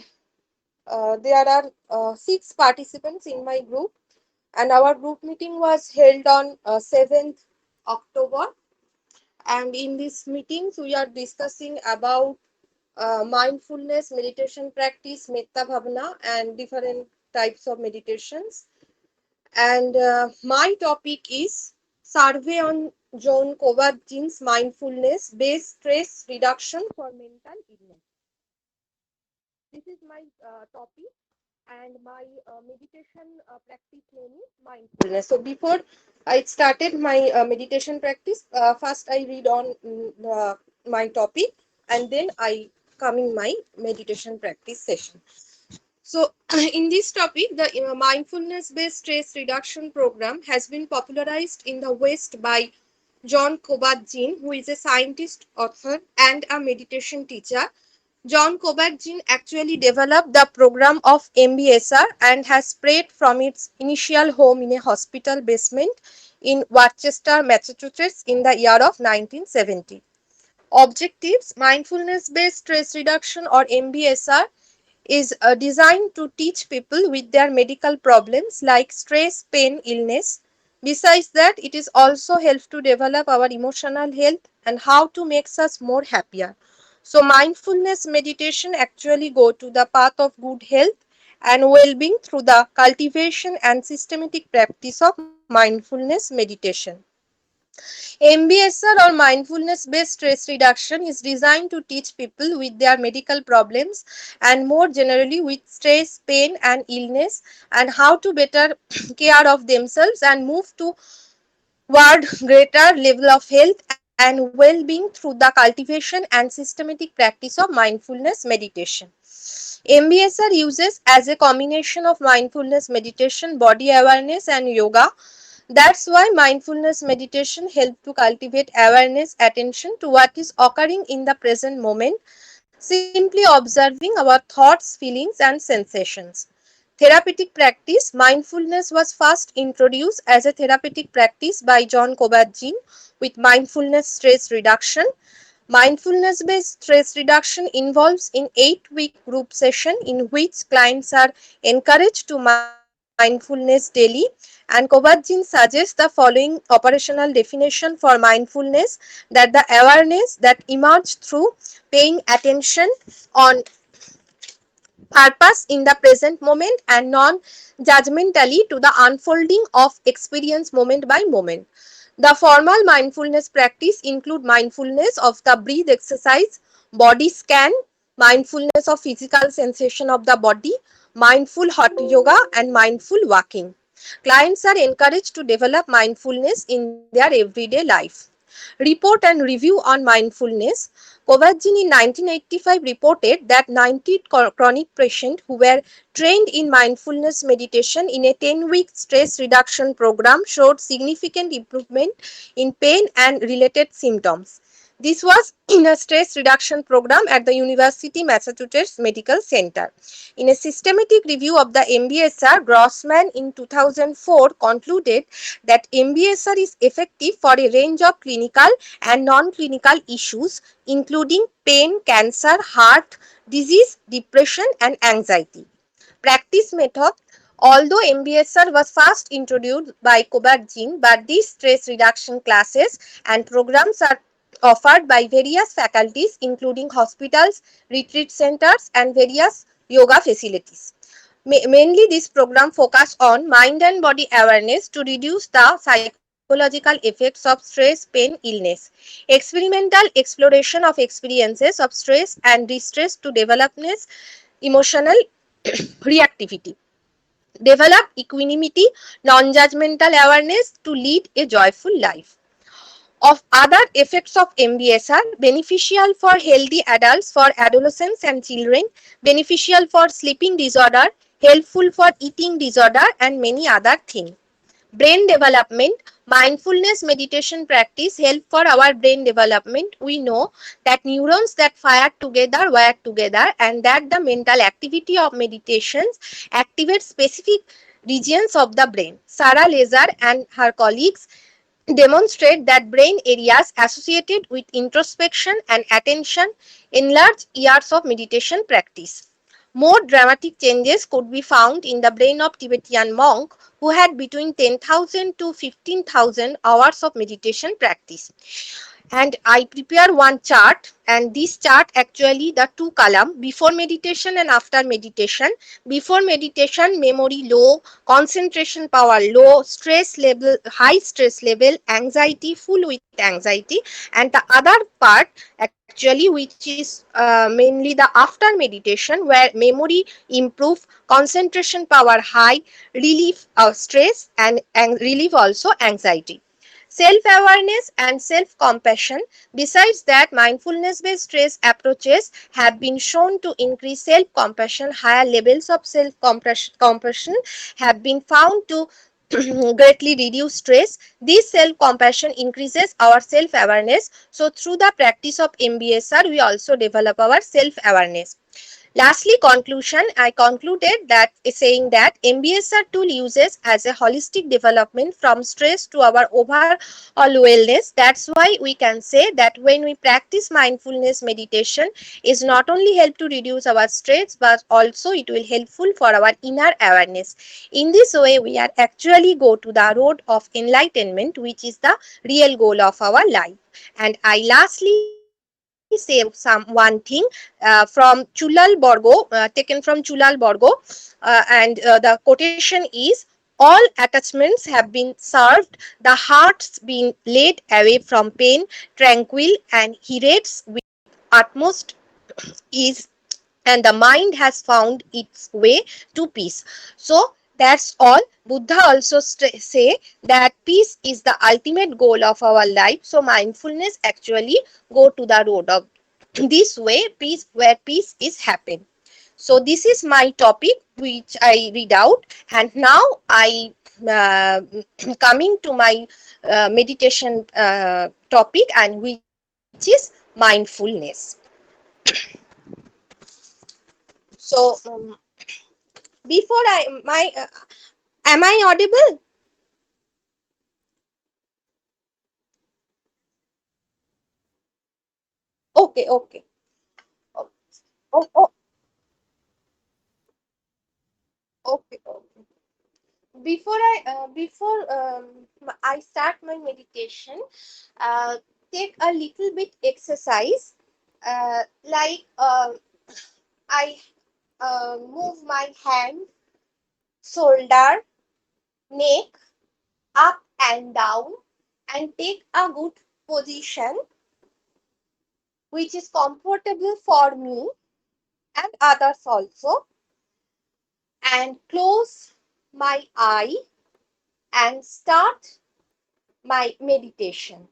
there are 6 participants in my group, and our group meeting was held on 7th October. And in this meetings, we are discussing about mindfulness, meditation practice, Metta Bhavana, and different types of meditations. And my topic is survey on John Kabat-Zinn's mindfulness-based stress reduction for mental illness. This is my topic, and my meditation practice name is mindfulness. So before I started my meditation practice, first I read on my topic, and then I come in my meditation practice session. So in this topic, the mindfulness based stress reduction program has been popularized in the West by John Kabat-Zinn, who is a scientist, author, and a meditation teacher. John Kabat-Zinn actually developed the program of MBSR and has spread from its initial home in a hospital basement in Worcester, Massachusetts in the year of 1970. Objectives: mindfulness-based stress reduction or MBSR is designed to teach people with their medical problems like stress, pain, illness. Besides that, it is also helps to develop our emotional health and how to make us more happier. So mindfulness meditation actually go to the path of good health and well-being through the cultivation and systematic practice of mindfulness meditation. MBSR or mindfulness based stress reduction is designed to teach people with their medical problems and more generally with stress, pain, and illness and how to better care of themselves and move toward greater level of health and well-being through the cultivation and systematic practice of mindfulness meditation. MBSR uses as a combination of mindfulness meditation, body awareness, and yoga. That's why mindfulness meditation helps to cultivate awareness, attention to what is occurring in the present moment, simply observing our thoughts, feelings, and sensations. Therapeutic practice: mindfulness was first introduced as a therapeutic practice by John Kabat-Zinn with mindfulness stress reduction. Mindfulness based stress reduction involves in 8-week group session in which clients are encouraged to mindfulness daily, and Kabat-Zinn suggests the following operational definition for mindfulness: that the awareness that emerges through paying attention on purpose in the present moment and non-judgmentally to the unfolding of experience moment by moment. The formal mindfulness practice include mindfulness of the breath exercise, body scan, mindfulness of physical sensation of the body, mindful hot yoga, and mindful walking. Clients are encouraged to develop mindfulness in their everyday life. Report and Review on Mindfulness. Kovacs-Zinn in 1985 reported that 90 chronic patients who were trained in mindfulness meditation in a 10-week stress reduction program showed significant improvement in pain and related symptoms. This was in a stress reduction program at the University Massachusetts Medical Center. In a systematic review of the MBSR, Grossman in 2004 concluded that MBSR is effective for a range of clinical and non-clinical issues including pain, cancer, heart disease, depression and anxiety. Practice method. Although MBSR was first introduced by Kovacs-Zinn, but these stress reduction classes and programs are offered by various faculties including hospitals, retreat centers and various yoga facilities. Mainly this program focus on mind and body awareness to reduce the psychological effects of stress, pain, illness. Experimental exploration of experiences of stress and distress to developness emotional reactivity. Develop equanimity, non-judgmental awareness to lead a joyful life. Of other effects of MBSR, beneficial for healthy adults, for adolescents and children, beneficial for sleeping disorder, helpful for eating disorder and many other things. Brain development. Mindfulness meditation practice help for our brain development. We know that neurons that fire together wire together and that the mental activity of meditations activate specific regions of the brain. Sarah Lazar and her colleagues demonstrate that brain areas associated with introspection and attention enlarge years of meditation practice. More dramatic changes could be found in the brain of Tibetan monk who had between 10,000 to 15,000 hours of meditation practice. And I prepare one chart, and this chart actually the two column before meditation and after meditation. Before meditation, memory low, concentration power low, stress level high, stress level, anxiety full with anxiety, and the other part actually which is mainly the after meditation where memory improve, concentration power high, relief stress and relief also anxiety. Self-awareness and self-compassion. Besides that, mindfulness-based stress approaches have been shown to increase self-compassion. Higher levels of self-compassion have been found to greatly reduce stress. This self-compassion increases our self-awareness. So through the practice of MBSR, we also develop our self-awareness. Lastly, conclusion. I concluded that saying that MBSR tool uses as a holistic development from stress to our overall wellness. That's why we can say that when we practice mindfulness meditation, is not only help to reduce our stress, but also it will helpful for our inner awareness. In this way, we are actually go to the road of enlightenment, which is the real goal of our life. And I lastly say one thing from Chulal Borgo, taken from Chulal Borgo, and the quotation is, all attachments have been served, the heart's been laid away from pain, tranquil, and he rests with utmost ease, and the mind has found its way to peace. So that's all. Buddha also say that peace is the ultimate goal of our life. So mindfulness actually go to the road of this way, peace, where peace is happen. So this is my topic which I read out, and now I coming to my meditation topic, and which is mindfulness. So before I my am I audible? Okay, okay. Oh, oh, okay, okay. Before I start my meditation, uh, take a little bit exercise, like I move my hand, shoulder, neck up and down, and take a good position which is comfortable for me and others also, and close my eye and start my meditation.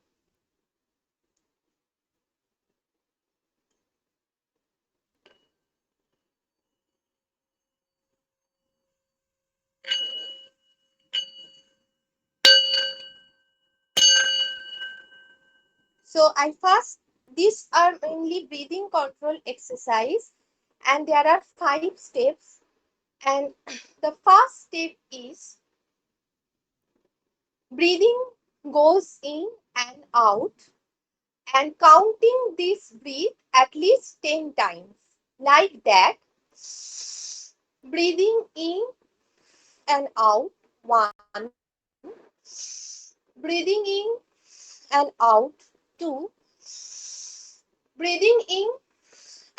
So these are mainly breathing control exercise, and there are 5 steps. And the first step is breathing goes in and out, and counting this breath at least 10 times. Like that. Breathing in and out, 1. Breathing in and out, 2. Breathing in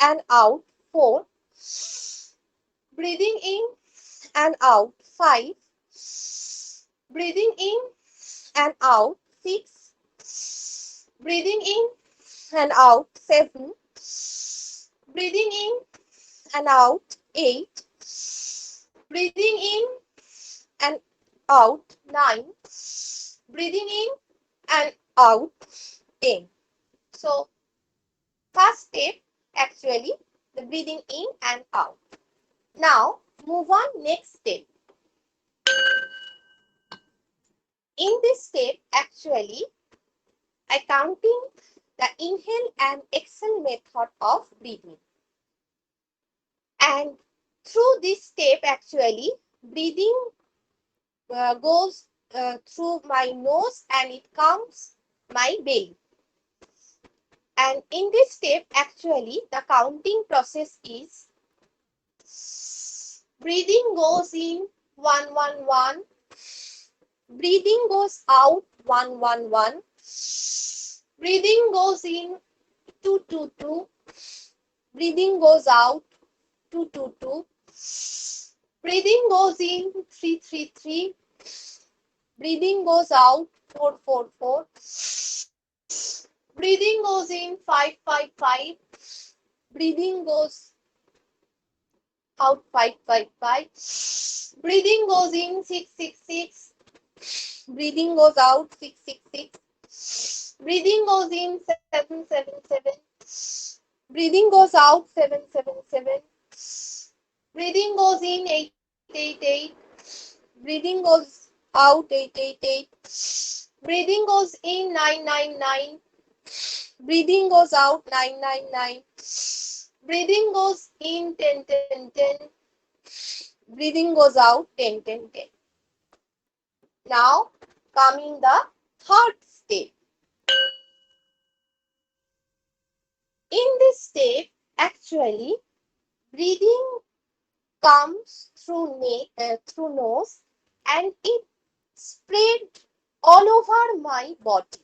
and out, 4. Breathing in and out, 5. Breathing in and out, 6. Breathing in and out, 7. Breathing in and out, 8. Breathing in and out, 9. Breathing in and out, 10. So first step, actually, the breathing in and out. Now move on next step. In this step, actually, I counting the inhale and exhale method of breathing. And through this step, actually, breathing goes through my nose and it comes my belly. And in this step, actually, the counting process is breathing goes in 1, 1, 1. Breathing goes out 1, 1, 1. Breathing goes in 2, 2, 2. Breathing goes out 2, 2, 2. Breathing goes in 3, 3, 3. Breathing goes out 4, 4, 4. Breathing goes in 5, 5, 5. Breathing goes out 5, 5, 5. Breathing goes in 6, 6, 6. Breathing goes out 6, 6, 6. Breathing goes in 7, 7, 7. Breathing goes out 7, 7, 7. Breathing goes in 8, 8, 8. Breathing goes out 8, 8, 8. Breathing goes in 9, 9, 9. Breathing goes out 9, 9, 9. Breathing goes in 10, 10, 10. Breathing goes out 10, 10, 10. Now coming the third step. In this step, actually, breathing comes through nose, and it spread all over my body.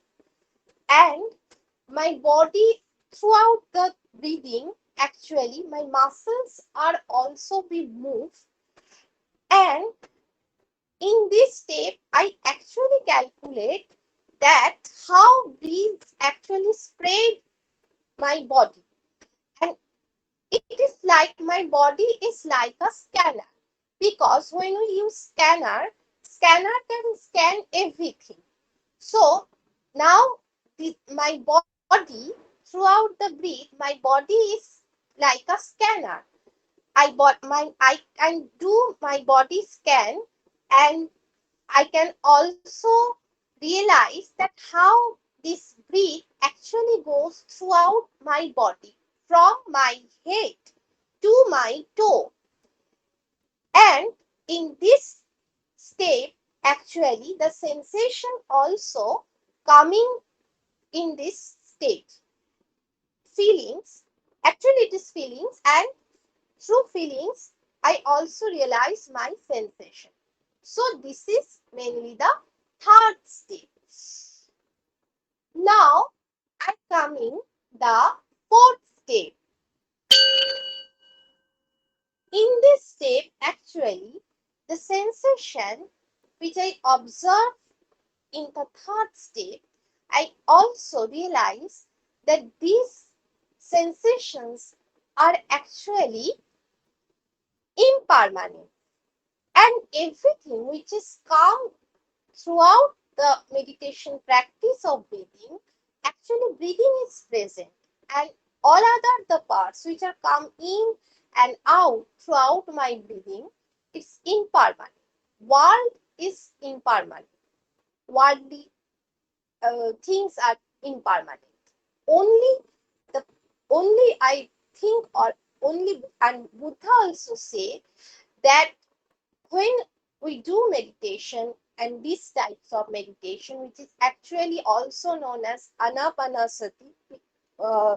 And my body, throughout the breathing, actually, my muscles are also be moved. And in this step, I actually calculate that how breeze actually spread my body. And it is like my body is like a scanner, because when we use scanner can scan everything. So now my body, throughout the breath, my body is like a scanner. I can do my body scan, and I can also realize that how this breath actually goes throughout my body, from my head to my toe. And in this step, actually, the sensation also coming in this state. Feelings, actually it is feelings, and through feelings, I also realize my sensation. So this is mainly the third step. Now I coming the fourth step. In this step, actually, the sensation which I observe in the third step, I also realize that these sensations are actually impermanent, and everything which is calm throughout the meditation practice of breathing, actually breathing is present, and all other the parts which are come in and out throughout my breathing, it's impermanent. World is impermanent. Worldly things are impermanent. only I think, or only, and Buddha also said that when we do meditation, and these types of meditation, which is actually also known as anapanasati, uh,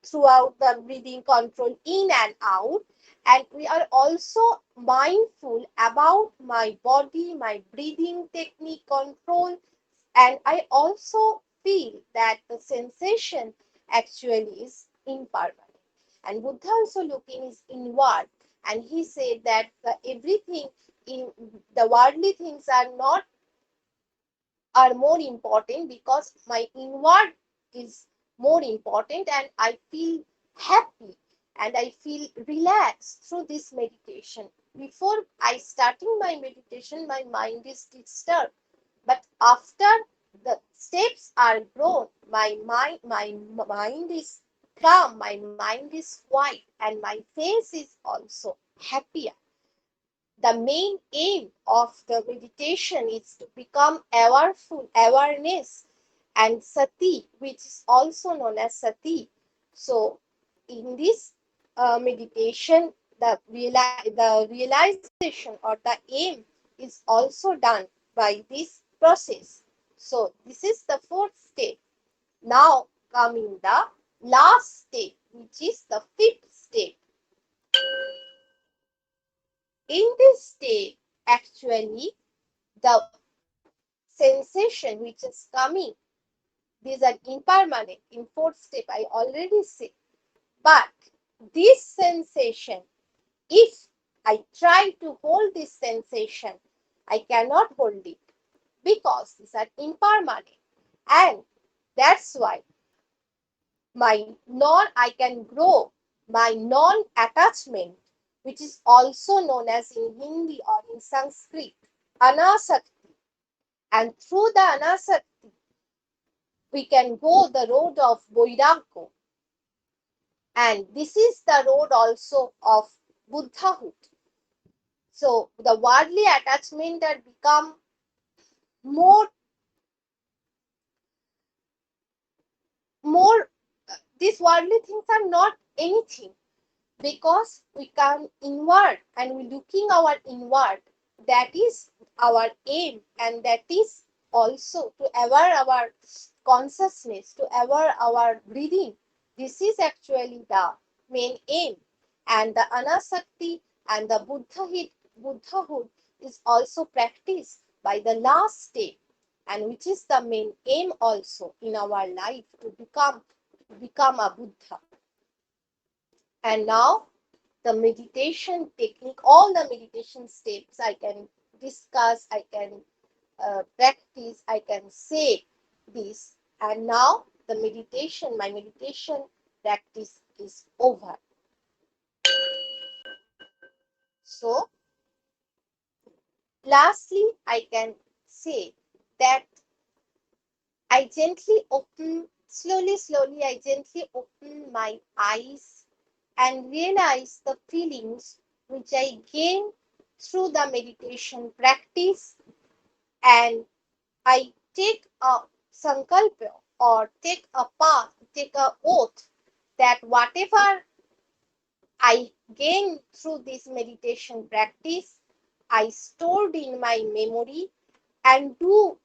throughout the breathing control in and out, and we are also mindful about my body, my breathing technique control, and I also feel that the sensation actually is impermanent. And Buddha also looking is inward, and he said that everything in the worldly things are more important, because my inward is more important, and I feel happy and I feel relaxed through this meditation. Before I starting my meditation, my mind is disturbed, but after the steps are grown, my mind is calm, my mind is quiet, and my face is also happier. The main aim of the meditation is to become awareness and sati, which is also known as sati. So in this meditation, the realization or the aim is also done by this process. So this is the fourth step. Now coming the last step, which is the fifth step. In this state, actually, the sensation which is coming, these are impermanent. In fourth step, I already said. But this sensation, if I try to hold this sensation, I cannot hold it, because these are impermanent. And that's why I can grow my non-attachment, which is also known as in Hindi or in Sanskrit, anasakti. And through the anasakti, we can go the road of Vairagya. And this is the road also of Buddhahood. So the worldly attachment that become more, these worldly things are not anything, because we come inward and we looking our inward. That is our aim, and that is also to aware our consciousness, to aware our breathing. This is actually the main aim. And the anasakti and the Buddhahood is also practiced by the last step, and which is the main aim also in our life, to become a Buddha. And now the meditation technique, all the meditation steps I can discuss, I can practice, I can say this. And now my meditation practice is over. So lastly, I can say that I slowly, I gently open my eyes and realize the feelings which I gain through the meditation practice, and I take a sankalpa, or take a oath, that whatever I gain through this meditation practice, I stored in my memory, and do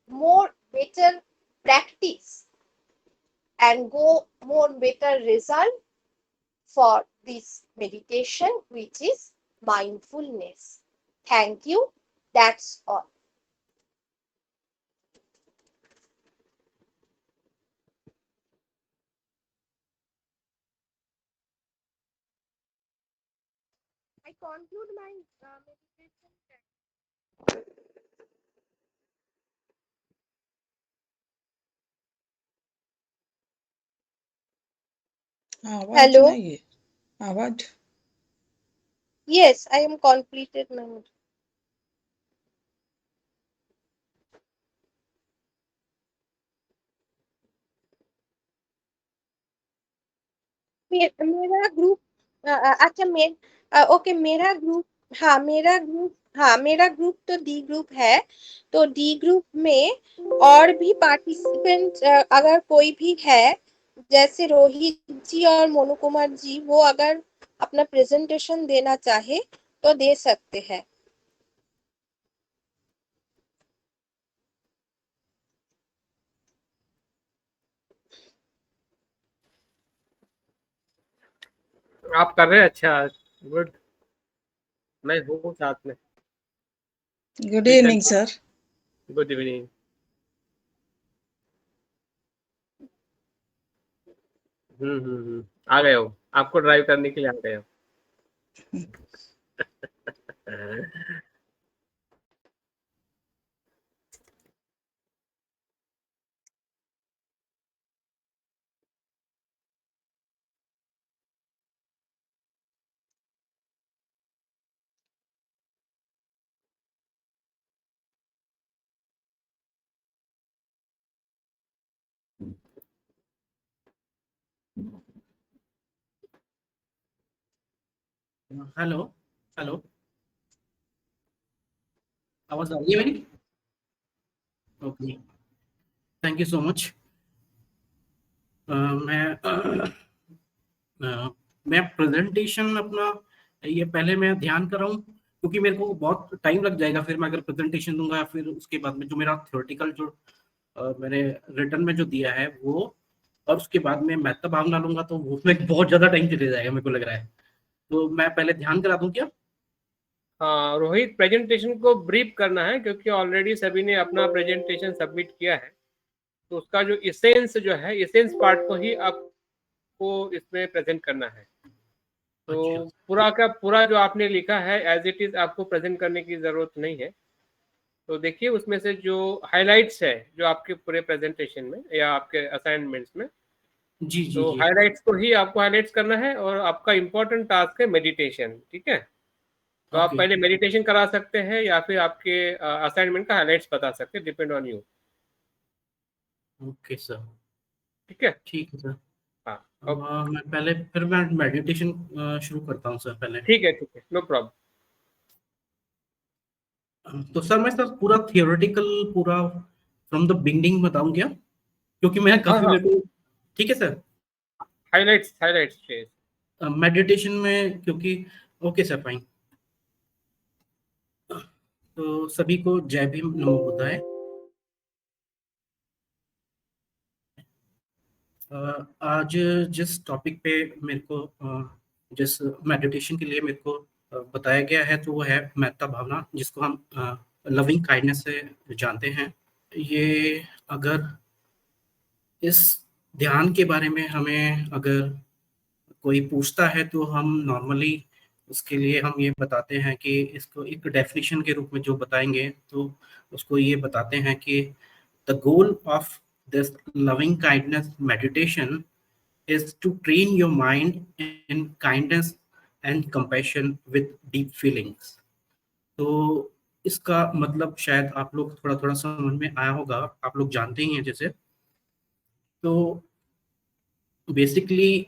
more better practice and go more better result for this meditation, which is mindfulness. Thank you. That's all. I conclude my meditation. आवाज Hello. नहीं है आवाज Yes, I am completed my meditation. मेरा group, अच्छा okay, मेरा group तो D group है। तो डी ग्रुप में और भी पार्टिसिपेंट अगर कोई भी है जैसे रोहित जी और मोनू कुमार जी, वो अगर अपना प्रेजेंटेशन देना चाहे तो दे सकते हैं। आप कर रहे हैं, अच्छा, गुड। मैं हूँ साथ में। Good please evening, continue. sir. Good evening. आ गए हो, आपको ड्राइव करने के लिए आ गए हो। हेलो। हेलो, आवाज आ रही है मेरी? Okay, thank you so much. मैं मैं प्रेजेंटेशन अपना, ये पहले मैं ध्यान कर रहा हूँ क्योंकि मेरे को बहुत टाइम लग जाएगा फिर मैं अगर प्रेजेंटेशन दूंगा, फिर उसके बाद में जो मेरा थ्योरेटिकल जो मैंने रिटर्न में जो दिया है वो, और उसके बाद में मैं तब भावना लूंगा तो उसमें बहुत ज्यादा टाइम चले जाएगा मेरे को लग रहा है। तो मैं पहले ध्यान करा दूं क्या? हाँ रोहित, प्रेजेंटेशन को ब्रीफ करना है क्योंकि ऑलरेडी सभी ने अपना प्रेजेंटेशन सबमिट किया है। तो उसका जो इसेंस जो है, इसेंस पार्ट को ही आपको इसमें प्रेजेंट करना है। तो पूरा का पूरा जो आपने लिखा है एज इट इज आपको प्रेजेंट करने की जरूरत नहीं है। तो देखिए उसमें से जो हाइलाइट्स है जो आपके पूरे प्रेजेंटेशन में या आपके असाइनमेंट्स में, जी जी तो जी। हाइलाइट्स को ही आपको हाइलाइट्स करना है। और आपका इंपॉर्टेंट टास्क है मेडिटेशन, ठीक है? तो आप ओके पहले मेडिटेशन करा सकते हैं या फिर आपके असाइनमेंट का हाइलाइट्स बता सकते हैं, depend on you. Okay sir. ठीक है। ठीक है सर। हाँ ओके, मैं पहले फिर मैं मेडिटेशन शुरू करता हूँ सर पहले। ठीक है, नो प्रॉब्लम। तो सर मैं सर पूरा थियोरेटिकल पूरा फ्रॉम द बिगनिंग बताऊं क्या? क्योंकि मैं हाँ काफी हाँ, मेरे को, ठीक है सर। हाइलाइट्स हाइलाइट्स चाहिए। मेडिटेशन में क्योंकि, ओके सर फाइन। तो सभी को जय भीम नमो बुद्धाय। आज जिस टॉपिक पे मेरे को जिस मेडिटेशन के लिए मेरे को बताया गया है तो वो है मेत्ता भावना, जिसको हम लविंग काइंडनेस से जानते हैं। ये अगर इस ध्यान के बारे में हमें अगर कोई पूछता है तो हम नॉर्मली उसके लिए हम ये बताते हैं कि इसको एक डेफिनेशन के रूप में जो बताएंगे तो उसको ये बताते हैं कि the goal of this loving kindness meditation is to train your mind in kindness and compassion with deep feelings। तो इसका मतलब शायद आप लोग थोड़ा थोड़ा समझ में आया होगा, आप लोग जानते ही हैं जैसे। तो बेसिकली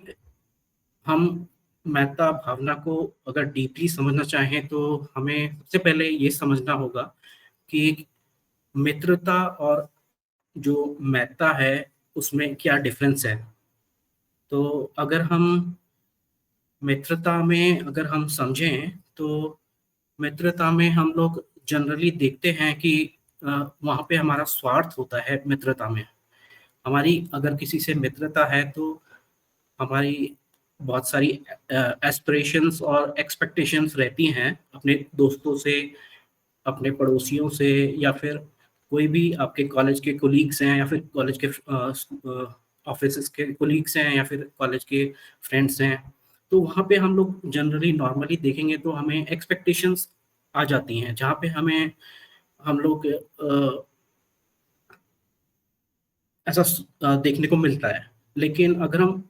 हम मेत्ता भावना को अगर डीपली समझना चाहें तो हमें सबसे पहले ये समझना होगा कि मित्रता और जो मेत्ता है उसमें क्या डिफरेंस है। तो अगर हम मित्रता में अगर हम समझें तो मित्रता में हम लोग जनरली देखते हैं कि वहाँ पे हमारा स्वार्थ होता है। मित्रता में हमारी अगर किसी से मित्रता है तो हमारी बहुत सारी एस्पिरेशंस और एक्सपेक्टेशंस रहती हैं अपने दोस्तों से, अपने पड़ोसियों से, या फिर कोई भी आपके कॉलेज के कोलीग्स हैं या फिर कॉलेज के ऑफिस के कोलीग्स हैं या फिर कॉलेज के फ्रेंड्स हैं। तो वहाँ पे हम लोग जनरली नॉर्मली देखेंगे तो हमें एक्सपेक्टेशंस आ जाती हैं जहाँ पे हमें हम लोग ऐसा देखने को मिलता है। लेकिन अगर हम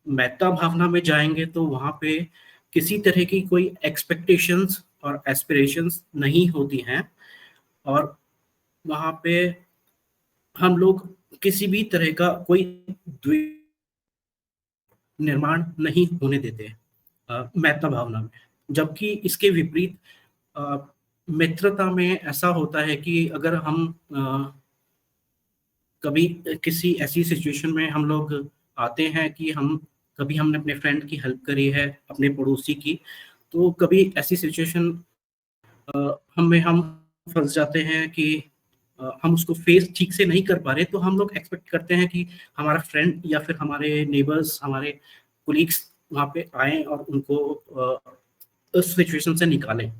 मेत्ता भावना में जाएंगे तो वहाँ पे किसी तरह की कोई एक्सपेक्टेशंस और एस्पिरेशंस नहीं होती हैं, और वहाँ पे हम लोग किसी भी तरह का कोई द्वेष निर्माण नहीं होने देते मेत्ता भावना में। जबकि इसके विपरीत मित्रता में ऐसा होता है कि अगर हम कभी किसी ऐसी सिचुएशन में हम लोग आते हैं कि कभी हमने अपने फ्रेंड की हेल्प करी है, अपने पड़ोसी की, तो कभी ऐसी सिचुएशन हम फंस जाते हैं कि हम उसको फेस ठीक से नहीं कर पा रहे, तो हम लोग एक्सपेक्ट करते हैं कि हमारा फ्रेंड या फिर हमारे नेबर्स, हमारे कोलीग्स वहाँ पे आए और उनको उस सिचुएशन से निकालें।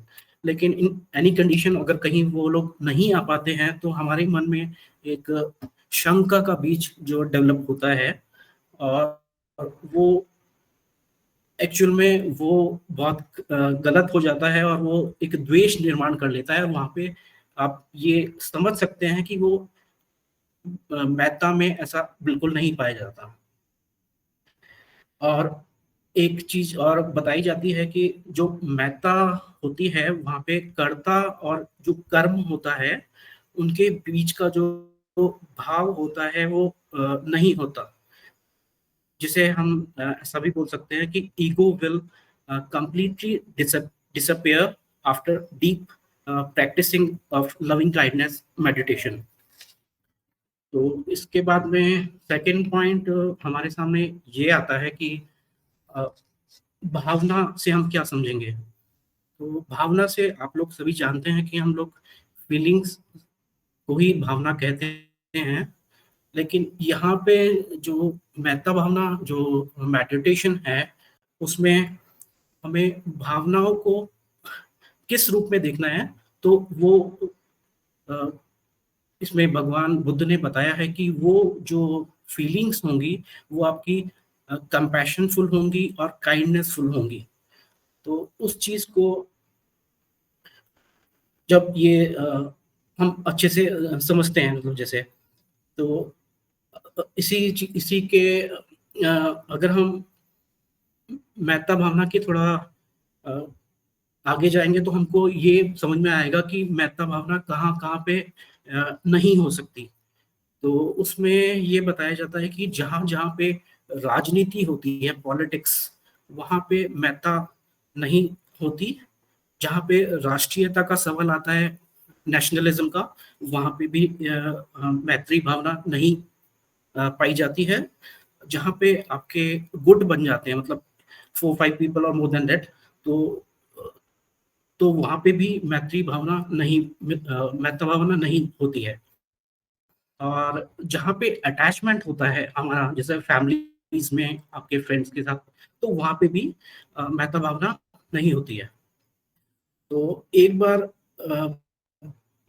लेकिन इन एनी कंडीशन अगर कहीं वो लोग नहीं आ पाते हैं, तो हमारे मन में एक शंका का बीज जो डेवलप होता है, और वो एक्चुअल में वो बहुत गलत हो जाता है, और वो एक द्वेष निर्माण कर लेता है। और वहाँ पे आप ये समझ सकते हैं कि वो मैता में ऐसा बिल्कुल नहीं पाया जाता। और एक चीज और बताई जाती है कि जो मैता होती है, वहाँ पे कर्ता और जो कर्म होता है, उनके बीच का जो भाव होता है वो नहीं होता, जिसे हम ऐसा भी बोल सकते हैं कि ego will completely disappear after deep practising of loving kindness meditation. तो इसके बाद में सेकंड पॉइंट हमारे सामने ये आता है कि भावना से हम क्या समझेंगे। तो भावना से आप लोग सभी जानते हैं कि हम लोग फीलिंग्स को ही भावना कहते हैं, लेकिन यहाँ पे जो मैता भावना, जो मेडिटेशन है, उसमें हमें भावनाओं को किस रूप में देखना है, तो वो इसमें भगवान बुद्ध ने बताया है कि वो जो फीलिंग्स होंगी वो आपकी कंपैशनफुल होंगी और काइंडनेसफुल होंगी। तो उस चीज को जब ये हम अच्छे से समझते हैं, मतलब जैसे, तो इसी के अगर हम मैता भावना की थोड़ा आगे जाएंगे, तो हमको ये समझ में आएगा कि मैता भावना कहाँ कहाँ पे नहीं हो सकती। तो उसमें ये बताया जाता है कि जहाँ जहाँ पे राजनीति होती है, पॉलिटिक्स, वहाँ पे मैता नहीं होती। जहाँ पे राष्ट्रीयता का सवाल आता है, नेशनलिज्म का, वहाँ पे भी मैत्री भावना नहीं पाई जाती है। जहाँ पे आपके गुट बन जाते हैं, मतलब 4-5 पीपल और मोर देन दैट, तो वहाँ पे भी मैत्री भावना नहीं, मैता भावना नहीं होती है। और जहाँ पे अटैचमेंट होता है हमारा, जैसे फैमिलीज में आपके फ्रेंड्स के साथ, तो वहाँ पे भी मैता भावना नहीं होती है। तो एक बार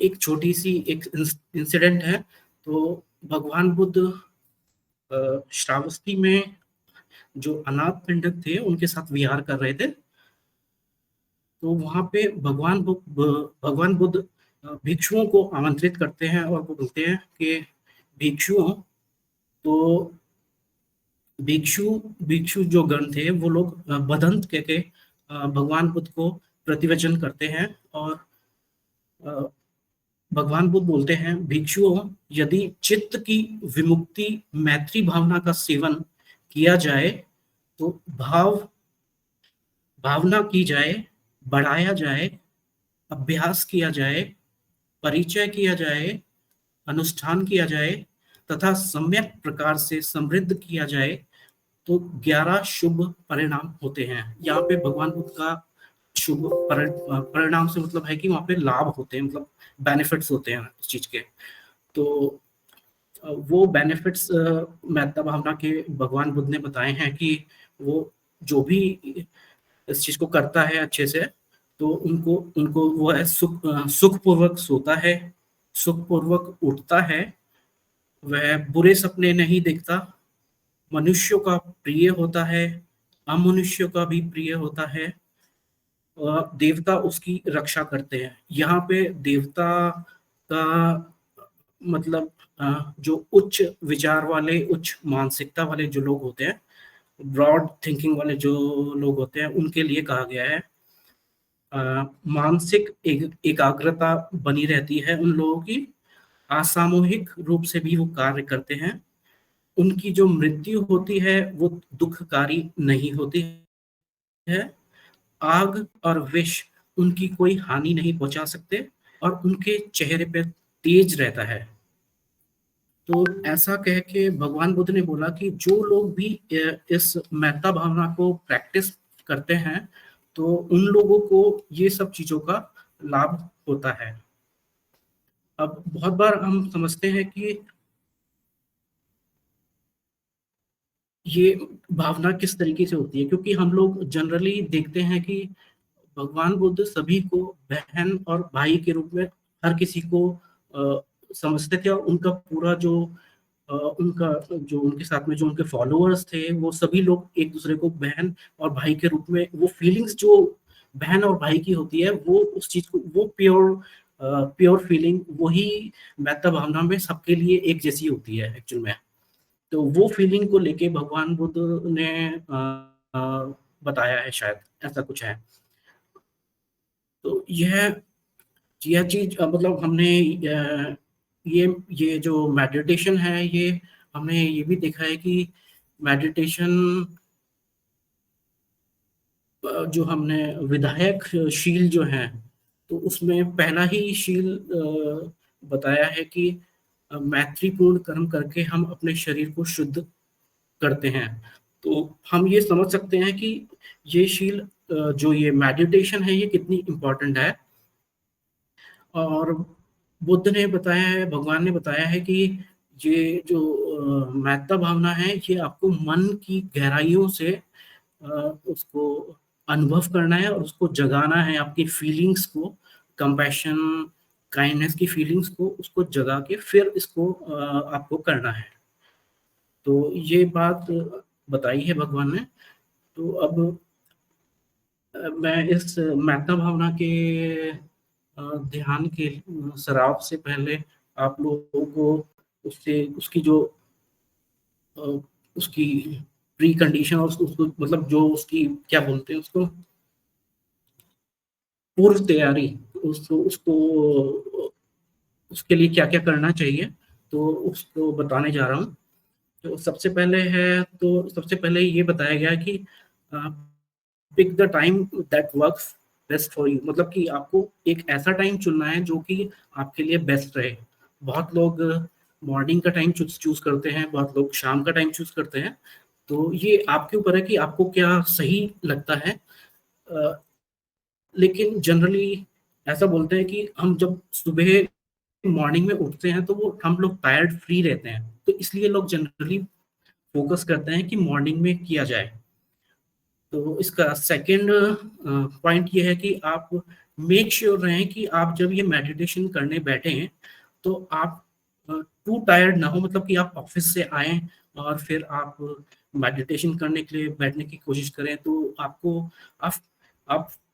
एक छोटी सी एक इंसिडेंट है। तो भगवान बुद्ध श्रावस्ती में जो अनाथ पिंडक थे उनके साथ विहार कर रहे थे। तो वहाँ पे भगवान बुद्ध भिक्षुओं को आमंत्रित करते हैं और वो बोलते हैं कि भिक्षुओं, तो भिक्षु जो गण थे वो लोग बदंत कहके भगवान बुद्ध को प्रतिवचन करते हैं। और भगवान बुद्ध बोलते हैं, भिक्षुओं, यदि चित्त की विमुक्ति मैत्री भावना का सेवन किया जाए, तो भावना की जाए, बढ़ाया जाए, अभ्यास किया जाए, परिचय किया जाए, अनुष्ठान किया जाए तथा सम्यक प्रकार से समृद्ध किया जाए, तो 11 शुभ परिणाम होते हैं। यहाँ पे भगवान बुद्ध का शुभ परिणाम से मतलब है कि वहाँ पे लाभ होते हैं, मतलब बेनिफिट्स होते हैं उस चीज के। तो वो बेनिफिट्स मैता भावना के भगवान बुद्ध ने बताए हैं कि वो जो भी इस चीज को करता है अच्छे से, तो उनको वो है सुखपूर्वक सोता है, सुखपूर्वक उठता है, वह बुरे सपने नहीं देखता, मनुष्यों का प्रिय होता है, अमनुष्यों का भी प्रिय होता है, देवता उसकी रक्षा करते हैं। यहाँ पे देवता का मतलब जो उच्च विचार वाले, उच्च मानसिकता वाले जो लोग होते हैं, ब्रॉड थिंकिंग वाले जो लोग होते हैं, उनके लिए कहा गया है। मानसिक एकाग्रता बनी रहती है उन लोगों की, असामूहिक रूप से भी वो कार्य करते हैं, उनकी जो मृत्यु होती है वो दुखकारी नहीं होती है, आग और विष उनकी कोई हानि नहीं पहुंचा सकते, और उनके चेहरे पे तेज रहता है। तो ऐसा कह के भगवान बुद्ध ने बोला कि जो लोग भी इस मेत्ता भावना को प्रैक्टिस करते हैं तो उन लोगों को ये सब चीजों का लाभ होता है। अब बहुत बार हम समझते हैं कि ये भावना किस तरीके से होती है, क्योंकि हम लोग जनरली देखते हैं कि भगवान बुद्ध सभी को बहन और भाई के रूप में हर किसी को समझते थे, और उनका पूरा जो उनका जो उनके साथ में जो उनके फॉलोअर्स थे वो सभी लोग एक दूसरे को बहन और भाई के रूप में, वो फीलिंग्स जो बहन और भाई की होती है वो उस चीज को, वो प्योर फीलिंग वही मेत्ता भावना में सबके लिए एक जैसी होती है एक्चुअल में। तो वो फीलिंग को लेके भगवान बुद्ध ने बताया है, शायद ऐसा कुछ है। तो यह चीज मतलब हमने ये जो मेडिटेशन है, ये हमने ये भी देखा है कि मेडिटेशन जो हमने विधायक शील जो है, तो उसमें पहला ही शील बताया है कि मैत्रीपूर्ण कर्म करके हम अपने शरीर को शुद्ध करते हैं। तो हम ये समझ सकते हैं कि ये शील जो ये मेडिटेशन है ये कितनी इम्पोर्टेंट है। और बुद्ध ने बताया है, भगवान ने बताया है कि ये जो मेत्ता भावना है ये आपको मन की गहराइयों से उसको अनुभव करना है और उसको जगाना है, आपकी फीलिंग्स को, कंपैशन काइंडनेस की फीलिंग्स को उसको जगा के फिर इसको आपको करना है। तो ये बात बताई है भगवान ने। तो अब मैं इस मेत्ता भावना के ध्यान के सराव से पहले आप लोगों को उसकी जो उसकी प्री कंडीशन और उसको मतलब जो उसकी क्या बोलते हैं उसको पूर्व तैयारी, उसको उसके लिए क्या क्या करना चाहिए तो उसको बताने जा रहा हूँ। तो सबसे पहले ये बताया गया कि pick the time that works best for you, मतलब कि आपको एक ऐसा टाइम चुनना है जो कि आपके लिए बेस्ट रहे। बहुत लोग मॉर्निंग का टाइम चूज करते हैं, बहुत लोग शाम का टाइम चूज करते हैं। तो ये आपके ऊपर है कि आपको क्या सही लगता है। लेकिन जनरली ऐसा बोलते हैं कि हम जब सुबह मॉर्निंग में उठते हैं तो वो हम लोग टायर्ड फ्री रहते हैं, तो इसलिए लोग जनरली फोकस करते हैं कि मॉर्निंग में किया जाए। तो इसका सेकंड पॉइंट ये है कि आप मेक श्योर रहें कि आप जब ये मेडिटेशन करने बैठे हैं तो आप टू टायर्ड ना हो, मतलब कि आप ऑफिस से आए और फिर आप मेडिटेशन करने के लिए बैठने की कोशिश करें तो आप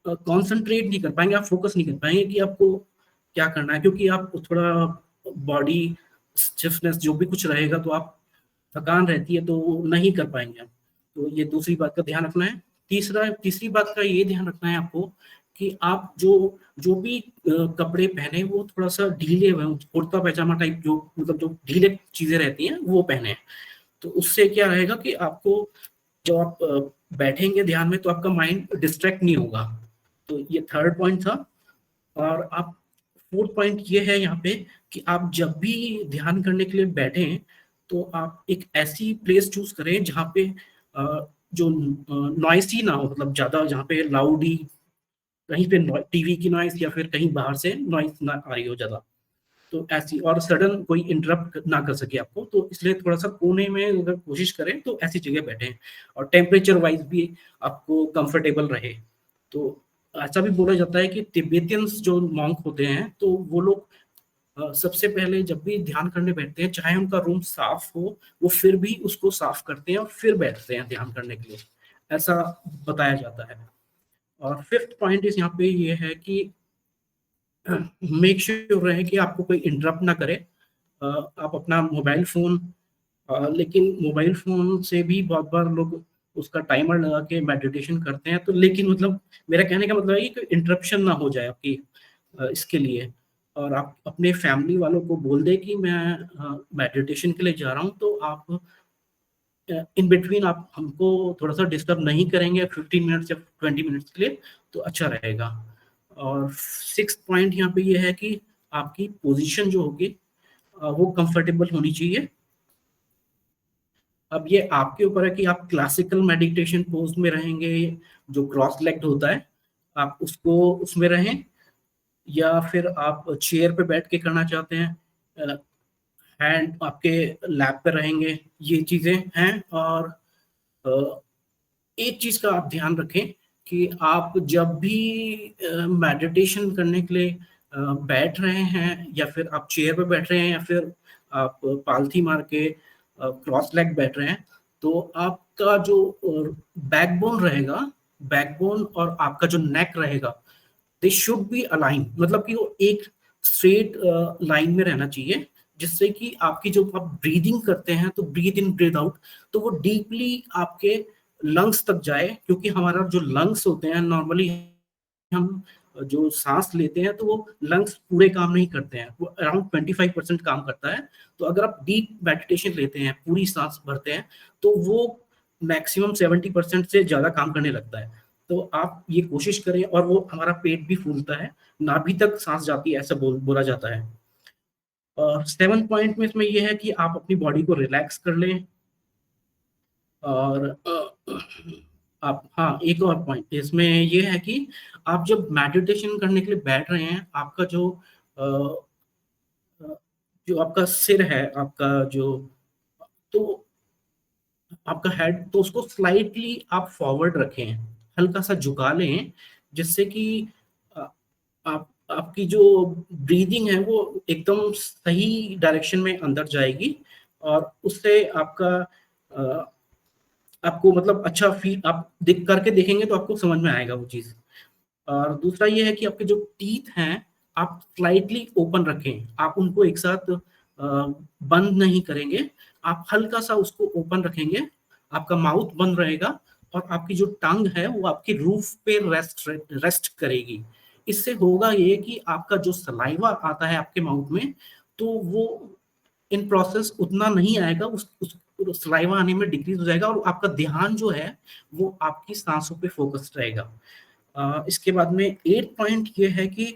कंसंट्रेट नहीं कर पाएंगे, आप फोकस नहीं कर पाएंगे कि आपको क्या करना है, क्योंकि आप थोड़ा बॉडी स्टिफनेस जो भी कुछ रहेगा तो आप थकान रहती है तो नहीं कर पाएंगे आप। तो ये दूसरी बात का ध्यान रखना है। तीसरी बात का ये ध्यान रखना है आपको कि आप जो भी कपड़े पहने वो थोड़ा सा ढीले हुए, कुर्ता पैजामा टाइप जो मतलब जो ढीले चीजें रहती हैं वो पहने। तो उससे क्या रहेगा कि आपको जब आप बैठेंगे ध्यान में तो आपका माइंड डिस्ट्रैक्ट नहीं होगा। तो ये थर्ड पॉइंट था। और आप फोर्थ पॉइंट ये है यहाँ पे कि आप जब भी ध्यान करने के लिए बैठे तो आप एक ऐसी प्लेस चूज करें जहाँ पे जो नॉइसी ना हो, मतलब ज्यादा जहाँ पे लाउडी कहीं पे टीवी की नॉइस या फिर कहीं बाहर से नॉइस ना आ रही हो ज्यादा, तो ऐसी और सडन कोई इंटरप्ट ना कर सके आपको। तो इसलिए थोड़ा सा कोने में अगर कोशिश करें तो ऐसी जगह बैठे और टेम्परेचर वाइज भी आपको कंफर्टेबल रहे। तो ऐसा भी बोला जाता है कि तिब्बतियंस जो मॉन्क होते हैं तो वो लोग सबसे पहले जब भी ध्यान करने बैठते हैं चाहे उनका रूम साफ हो वो फिर भी उसको साफ करते हैं और फिर बैठते हैं ध्यान करने के लिए, ऐसा बताया जाता है। और फिफ्थ पॉइंट इस यहाँ पे ये है कि मेक श्योर रहे कि आपको कोई इंटरप्ट ना करे। आप अपना मोबाइल फोन लेकिन मोबाइल फोन से भी बहुत बार लोग उसका टाइमर लगा के मेडिटेशन करते हैं, तो लेकिन मतलब मेरा कहने का मतलब है कि इंटरप्शन ना हो जाए आपकी इसके लिए। और आप अपने फैमिली वालों को बोल दे कि मैं मेडिटेशन के लिए जा रहा हूँ, तो आप इन बिटवीन आप हमको थोड़ा सा डिस्टर्ब नहीं करेंगे 15 मिनट्स या 20 मिनट्स के लिए, तो अच्छा रहेगा। और सिक्स्थ पॉइंट यहाँ पे ये है कि आपकी पोजीशन जो होगी वो कंफर्टेबल होनी चाहिए। अब ये आपके ऊपर है कि आप क्लासिकल मेडिटेशन पोज में रहेंगे, जो क्रॉस लेग्ड होता है, आप उसको उसमें रहें, या फिर आप चेयर पे बैठ के करना चाहते हैं, हैंड आपके लैप पे रहेंगे, ये चीजें हैं। और अ, एक चीज का आप ध्यान रखें कि आप जब भी मेडिटेशन करने के लिए बैठ रहे हैं, या फिर आप चेयर पे बैठ रहे हैं, या फिर आप पालथी मार के क्रॉस लेग बैठ रहे हैं, तो आपका जो बैकबोन रहेगा, बैकबोन और आपका जो नेक रहेगा, दे शुड बी अलाइन, मतलब कि वो एक स्ट्रेट लाइन में रहना चाहिए, जिससे कि आपकी जो आप ब्रीदिंग करते हैं, तो ब्रीद इन ब्रीद आउट, तो वो डीपली आपके लंग्स तक जाए। क्योंकि हमारा जो लंग्स होते हैं, नॉर्मली हम जो सांस लेते हैं, तो वो लंग्स पूरे काम नहीं करते हैं, वो अराउंड 25% काम करता है। तो अगर आप डीप मेडिटेशन लेते हैं, पूरी सांस भरते हैं, तो वो मैक्सिमम 70% से ज्यादा काम करने लगता है। तो आप ये कोशिश करें, और वो हमारा पेट भी फूलता है, नाभि तक सांस जाती है, ऐसा बोला जाता है। और 7 पॉइंट में इसमें ये है कि आप अपनी बॉडी को रिलैक्स कर लें। और आप, हाँ, एक और पॉइंट इसमें ये है कि आप जब मेडिटेशन करने के लिए बैठ रहे हैं, आपका जो आपका सिर है, आपका जो, तो आपका हेड, तो उसको स्लाइटली आप फॉरवर्ड रखें, हल्का सा झुका लें, जिससे कि आपकी जो ब्रीदिंग है वो एकदम सही डायरेक्शन में अंदर जाएगी, और उससे आपको मतलब अच्छा फील, आप देख करके देखेंगे तो आपको समझ में आएगा वो चीज़। और दूसरा ये है कि आपके जो टीथ हैं, आप स्लाइटली ओपन रखें, आप उनको एक साथ बंद नहीं करेंगे, आप हल्का सा उसको ओपन रखेंगे, आपका माउथ बंद रहेगा, और आपकी जो टंग है वो आपकी रूफ पे रेस्ट करेगी। इससे होगा ये कि आपका जो सलाइवा आता है आपके माउथ में, तो वो इन प्रोसेस उतना नहीं आएगा, उस सलाइवा आने में डिक्रीज हो जाएगा, और आपका ध्यान जो है वो आपकी सांसों पे फोकस्ड रहेगा। इसके बाद में 8 पॉइंट ये है कि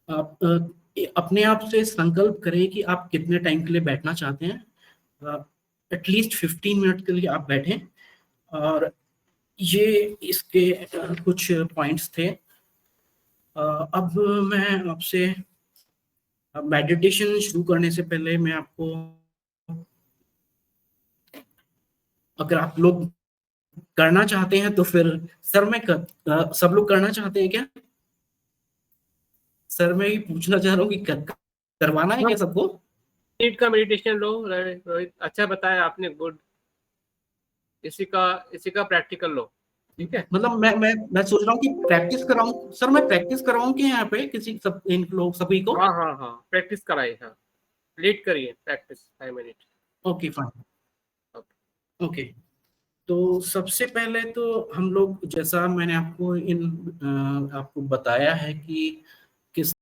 आप अपने आप से संकल्प करें कि आप कितने टाइम के लिए बैठना चाहते हैं। एटलीस्ट 15 मिनट के लिए आप बैठें। और ये इसके कुछ पॉइंट्स थे। अब मैं आपसे, मेडिटेशन शुरू करने से पहले मैं आपको, अगर आप लोग करना चाहते हैं तो फिर सर में सब लोग करना चाहते हैं क्या? सर मैं ये पूछना चाह रहा हूँ कि करवाना है क्या सबको? मिनट का मेडिटेशन लो रोहित, अच्छा बताया आपने, गुड। इसी का प्रैक्टिकल लो, ठीक है। मतलब मैं सोच रहा हूँ कि प्रैक्टिस कराऊं सर, मैं प्रैक्टिस कराऊं कि यहाँ पे किसी सब इन लोग सभी को? हाँ हाँ हाँ, प्रैक्टिस कराइए, हाँ, लीड करिए practice 5 minute. Okay fine, okay. तो सबसे पहले तो हम लोग, जैसा मैंने आपको आपको बताया है कि किस